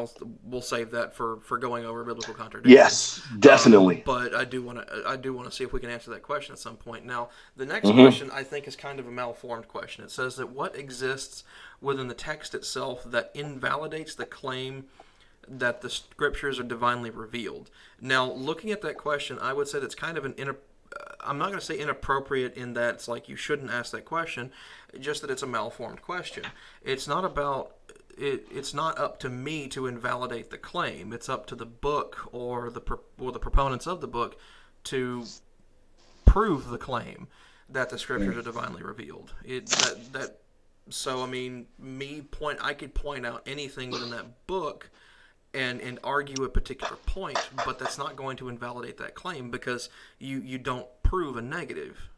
we'll save that for going over biblical contradictions. Yes, definitely. But I do want to see if we can answer that question at some point. Now, the next Hmm. question I think is kind of a malformed question. It says that what exists within the text itself that invalidates the claim that the scriptures are divinely revealed. Now, looking at that question, I would say that's kind of I'm not going to say inappropriate in that it's like you shouldn't ask that question, just that it's a malformed question. It's not about it's not up to me to invalidate the claim. It's up to the book or the proponents of the book to prove the claim that the scriptures are divinely revealed. So I mean, I could point out anything within that book and argue a particular point, but that's not going to invalidate that claim because you don't prove a negative.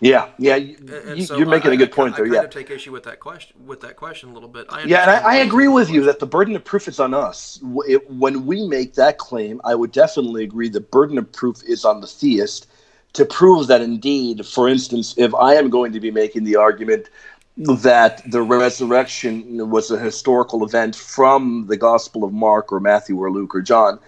Yeah. And so You're making a good point there. I Yeah. kind of take issue with that question a little bit. Yeah, and I agree with you question. that the burden of proof is on us. When we make that claim, I would definitely agree the burden of proof is on the theist to prove that indeed, for instance, if I am going to be making the argument that the resurrection was a historical event from the Gospel of Mark or Matthew or Luke or John,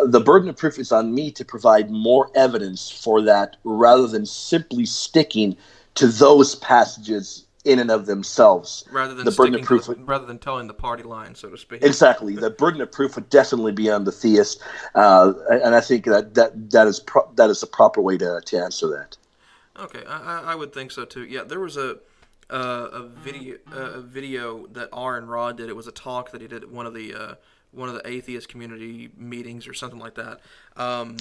the burden of proof is on me to provide more evidence for that rather than simply sticking to those passages in and of themselves. Rather than The burden of proof, rather than telling the party line, so to speak. exactly. The burden of proof would definitely be on the theist, and I think that is the proper way to answer that. Okay, I would think so too. Yeah, there was a video that R and Rod did. It was a talk that he did at one of the atheist community meetings or something like that. And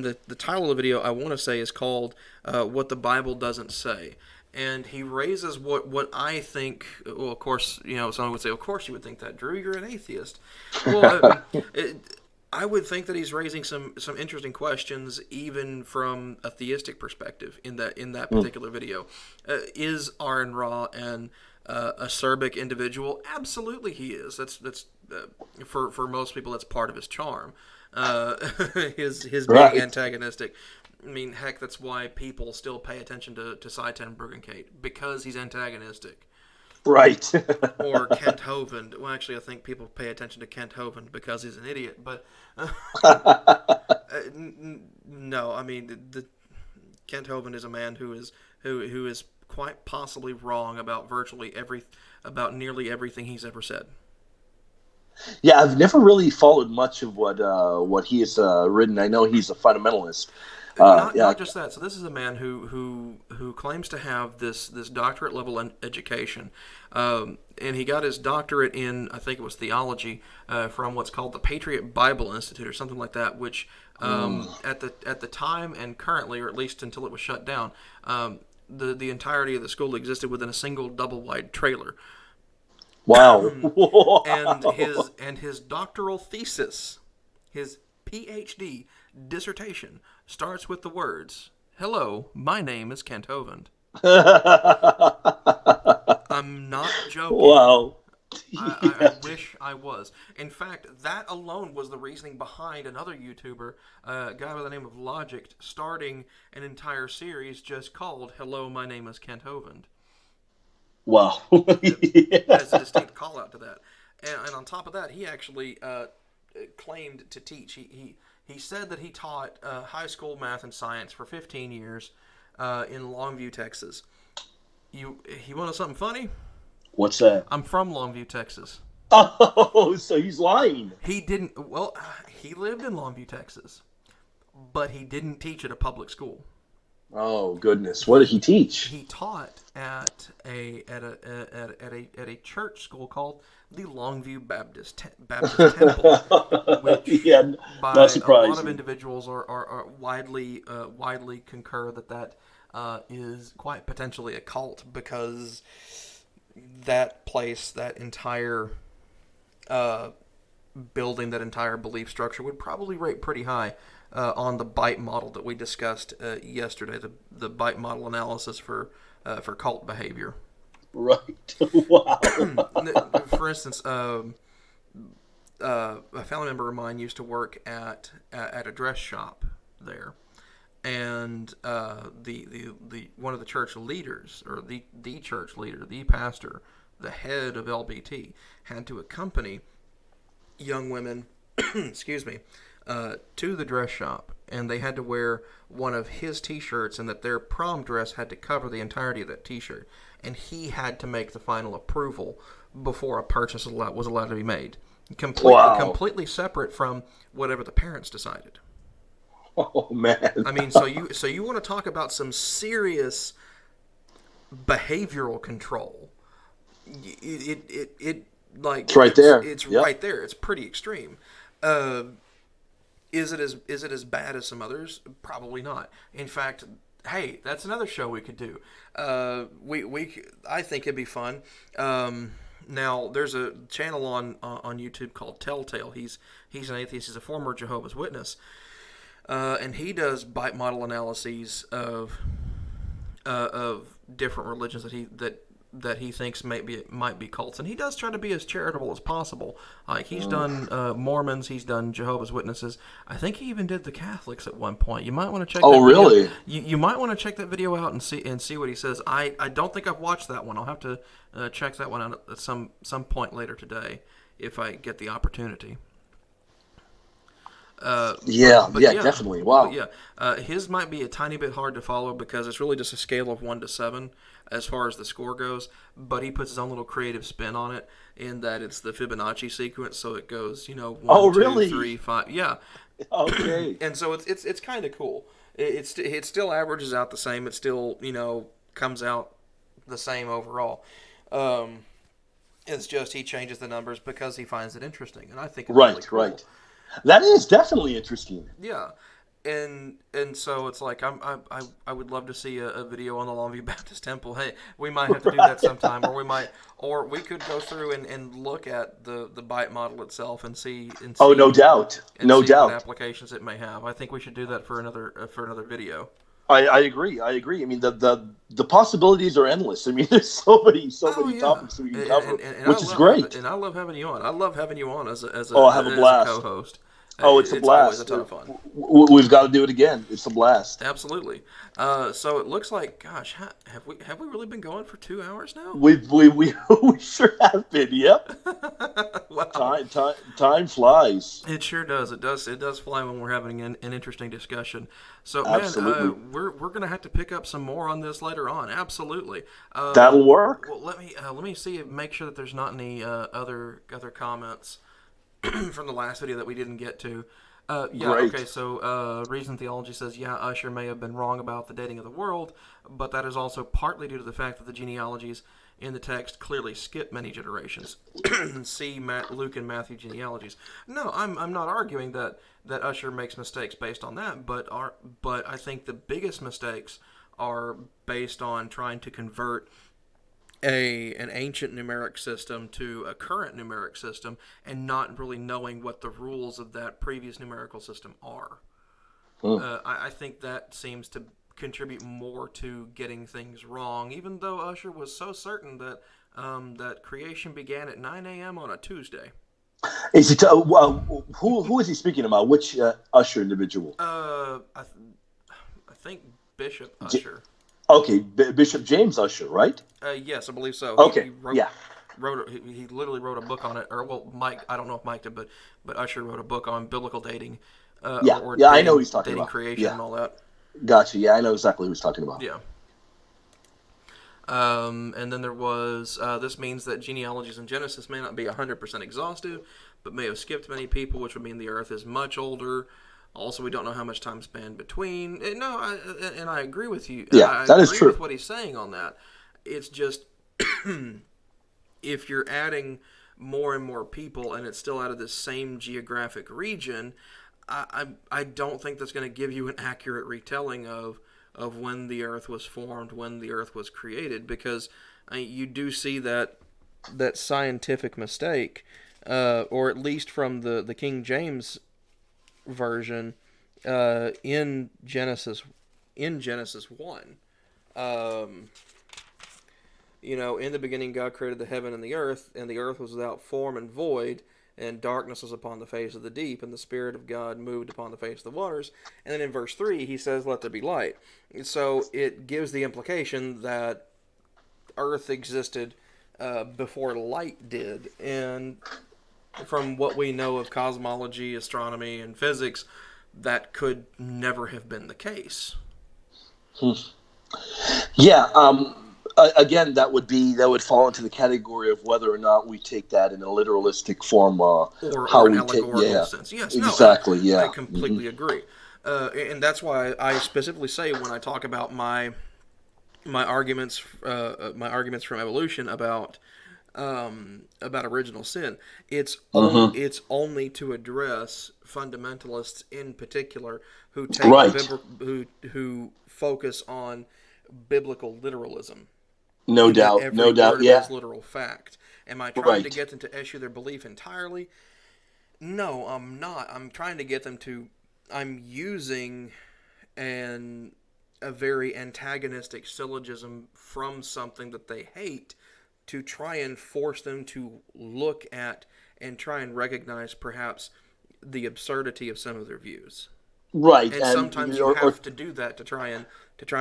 the title of the video I want to say is called "What the Bible Doesn't Say." And he raises what I think. Well, of course, someone would say, "Of course, you would think that, Drew. You're an atheist." Well, I would think that he's raising some interesting questions, even from a theistic perspective. In that particular video, is Aaron Ra an acerbic individual? Absolutely, he is. That's for most people, that's part of his charm. His being antagonistic. I mean, heck, that's why people still pay attention to Seitan Bruggencate, because he's antagonistic. Right. Or Kent Hovind. Well, actually, I think people pay attention to Kent Hovind because he's an idiot. But no, I mean, Kent Hovind is a man who is quite possibly wrong about nearly everything he's ever said. Yeah, I've never really followed much of what he has written. I know he's a fundamentalist. Not just that. So this is a man who claims to have this doctorate level education, and he got his doctorate in, I think it was theology, from what's called the Patriot Bible Institute or something like that, which at the time and currently, or at least until it was shut down, the entirety of the school existed within a single double wide trailer. Wow. and his doctoral thesis, his PhD dissertation, starts with the words, "Hello, my name is Kent Hovind." I'm not joking. Wow. I wish I was. In fact, that alone was the reasoning behind another YouTuber, a guy by the name of Logic, starting an entire series just called "Hello, my name is Kent Hovind." Wow. As a distinct call out to that. And on top of that, he actually claimed to teach. He said that he taught high school math and science for 15 years in Longview, Texas. You want to know something funny? What's that? I'm from Longview, Texas. Oh, so he's lying. He didn't. Well, he lived in Longview, Texas, but he didn't teach at a public school. Oh goodness! What did he teach? He taught at a church school called the Longview Baptist Temple, which by not surprising. A lot of individuals are widely concur that is quite potentially a cult, because that place, that entire building, that entire belief structure would probably rate pretty high on the BITE model that we discussed yesterday, the BITE model analysis for cult behavior. Right. Wow. For instance, a family member of mine used to work at a dress shop there, and the one of the church leaders, or the church leader, the pastor, the head of LBT, had to accompany young women, excuse me, to the dress shop, and they had to wear one of his T-shirts, and that their prom dress had to cover the entirety of that T-shirt, and he had to make the final approval before a purchase was allowed to be made. Completely separate from whatever the parents decided. Oh man! I mean, so you want to talk about some serious behavioral control? It's right there. It's right there. It's pretty extreme. Is it as bad as some others? Probably not. In fact, hey, that's another show we could do. I think it'd be fun. Now there's a channel on YouTube called Telltale. He's an atheist. He's a former Jehovah's Witness, and he does bite model analyses of different religions that he thinks might be cults, and he does try to be as charitable as possible. Like he's done Mormons, he's done Jehovah's Witnesses. I think he even did the Catholics at one point. You might want to check. Oh, that video. really? You might want to check that video out and see what he says. I don't think I've watched that one. I'll have to check that one out at some point later today if I get the opportunity. Yeah, definitely. Wow. His might be a tiny bit hard to follow because it's really just a scale of 1 to 7 as far as the score goes. But he puts his own little creative spin on it, in that it's the Fibonacci sequence, so it goes, 1, 2, 3, 5. Yeah. Okay. And so it's kind of cool. It still averages out the same. It still comes out the same overall. It's just he changes the numbers because he finds it interesting, and I think it's really cool. Right. That is definitely interesting. Yeah, and so it's like I would love to see a video on the Longview Baptist Temple. Hey, we might have to do that sometime, or we could go through and look at the bite model itself and see. Oh, no doubt, what applications it may have. I think we should do that for another video. I agree. I mean, the possibilities are endless. I mean, there's so many topics that we can cover, which is great. And I love having you on. I love having you on as a have a blast. Co-host. It's a blast. Always a ton of fun. We've got to do it again. It's a blast. Absolutely. So it looks like, gosh, have we really been going for 2 hours now? We sure have been. Yep. Wow. Time flies. It sure does. It does fly when we're having an interesting discussion. So absolutely. Man, we're gonna have to pick up some more on this later on. Absolutely. That'll work. Well, let me see. Make sure that there's not any other comments from the last video that we didn't get to. Great. Okay, so Reason Theology says, Usher may have been wrong about the dating of the world, but that is also partly due to the fact that the genealogies in the text clearly skip many generations. See Luke and Matthew genealogies. No, I'm not arguing that Usher makes mistakes based on that, but I think the biggest mistakes are based on trying to convert an ancient numeric system to a current numeric system and not really knowing what the rules of that previous numerical system are. I think that seems to contribute more to getting things wrong, even though Usher was so certain that that creation began at 9 a.m. on a Tuesday. Is he who is he speaking about? Which Usher individual? I think Bishop Usher. Okay, Bishop James Usher, right? Yes, I believe so. Okay, he literally wrote a book on it. Or, well, Mike, I don't know if Mike did, but Usher wrote a book on biblical dating. Dating, I know what he's talking dating about. Creation and all that. Gotcha. Yeah, I know exactly who he's talking about. Yeah. And then there was, this means that genealogies in Genesis may not be 100% exhaustive, but may have skipped many people, which would mean the earth is much older. Also, we don't know how much time spanned between. I agree with you. Yeah, that is true. With what he's saying on that. It's just, if you're adding more and more people and it's still out of this same geographic region, I don't think that's going to give you an accurate retelling of when the earth was formed, when the earth was created, because you do see that scientific mistake, or at least from the King James version, in Genesis 1. In the beginning God created the heaven and the earth was without form and void, and darkness was upon the face of the deep, and the Spirit of God moved upon the face of the waters. And then in verse 3, he says, let there be light. So it gives the implication that earth existed before light did. And from what we know of cosmology, astronomy, and physics, that could never have been the case. Yeah, again, that would fall into the category of whether or not we take that in a literalistic form, or an allegorical sense. Yes, exactly. I completely agree, and that's why I specifically say when I talk about my arguments from evolution about about original sin. Hmm. It's only to address fundamentalists in particular who Right. who focus on biblical literalism No and that doubt. every No doubt. word of it Yeah. is literal fact. Am I trying to Right. get them to eschew their belief entirely? No, I'm not. I'm trying to get them to. I'm using an a very antagonistic syllogism from something that they hate to try and force them to look at and try and recognize perhaps the absurdity of some of their views. Right. And And sometimes you have to do that to try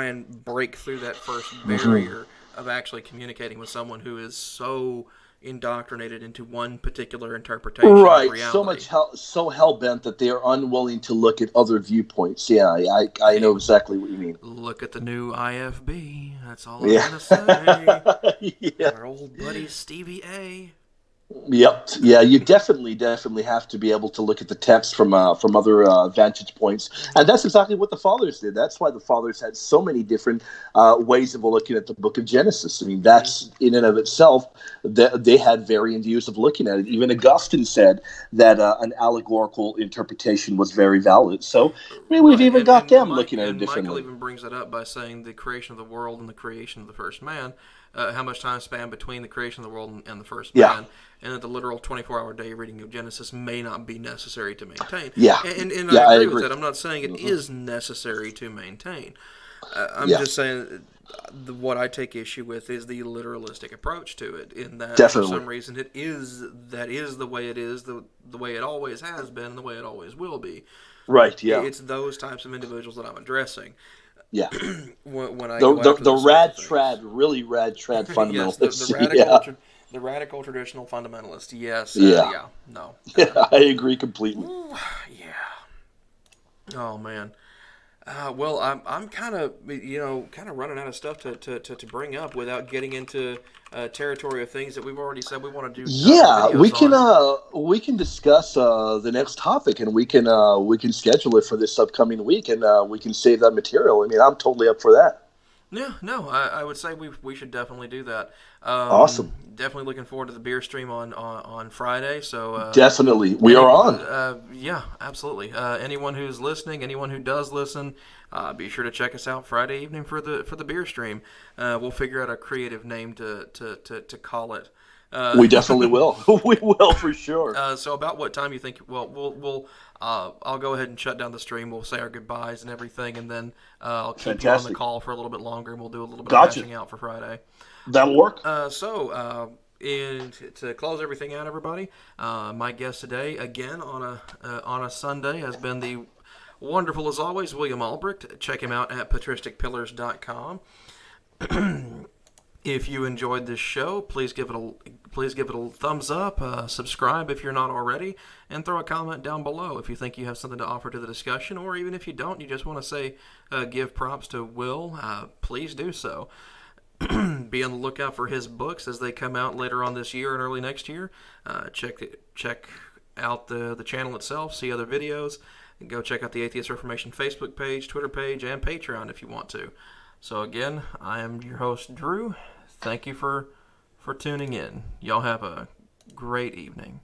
and break through that first Mhm. barrier of actually communicating with someone who is so indoctrinated into one particular interpretation of Right. So reality. much so hell bent that they are unwilling to look at other viewpoints. Yeah, I Hey, know exactly what you mean. look at the new IFB. That's all I'm Yeah. gonna say. Yeah. Our old buddy Stevie A. Yep. Yeah, you definitely have to be able to look at the text from other vantage points, and that's exactly what the fathers did. That's why the fathers had so many different ways of looking at the Book of Genesis. I mean, Mm-hmm. that's in and of itself. They had varying views of looking at it. Even Augustine said that an allegorical interpretation was very valid. So, I mean, we've Right, even got them looking at it And Michael differently. even brings it up by saying the creation of the world and the creation of the first man, how much time spanned between the creation of the world and the first Yeah. man, and that the literal 24-hour day reading of Genesis may not be necessary to maintain. Yeah. And I Yeah, I agree with agree. that. I'm not saying it Hmm. is necessary to maintain. I'm Yeah, just saying what I take issue with is the literalistic approach to it. In that, for definitely. some reason, that is the way it is, the way it always has been, and the way it always will be. Right. Yeah. It's those types of individuals that I'm addressing Yeah. when I The go the after the those sorts of rad things. trad, really rad trad Yes, fundamentalists. Yeah. the radical traditional fundamentalist. Yes, Yeah. yeah, no, Yeah. I agree completely. whew, yeah. Oh man. Well, I'm kind of kind of running out of stuff to bring up without getting into territory of things that we've already said we want to do Yeah, videos on. we can discuss the next topic, and we can schedule it for this upcoming week, and we can save that material. I mean, I'm totally up for that. Yeah, no, I would say we should definitely do that. Awesome. Definitely looking forward to the beer stream on Friday. So Definitely. We any are on. yeah, absolutely. Anyone who's listening, anyone who does listen, be sure to check us out Friday evening for the beer stream. We'll figure out a creative name to call it. Uh, We definitely will. We will for sure. so about what time you think? Well, we'll I'll go ahead and shut down the stream. We'll say our goodbyes and everything, and then I'll keep you on the Fantastic. call for a little bit longer, and we'll do a little bit of Gotcha. hashing out for Friday. That'll work. To close everything out, everybody, my guest today, again on a Sunday, has been the wonderful as always William Albrecht. Check him out at patristicpillars.com. If you enjoyed this show, please give it a thumbs up, subscribe if you're not already, and throw a comment down below if you think you have something to offer to the discussion, or even if you don't, you just want to say give props to Will. Please do so. Be on the lookout for his books as they come out later on this year and early next year. Check out the channel itself, see other videos, and go check out the Atheist Reformation Facebook page, Twitter page, and Patreon if you want to. So again, I am your host, Drew. Thank you for tuning in. Y'all have a great evening.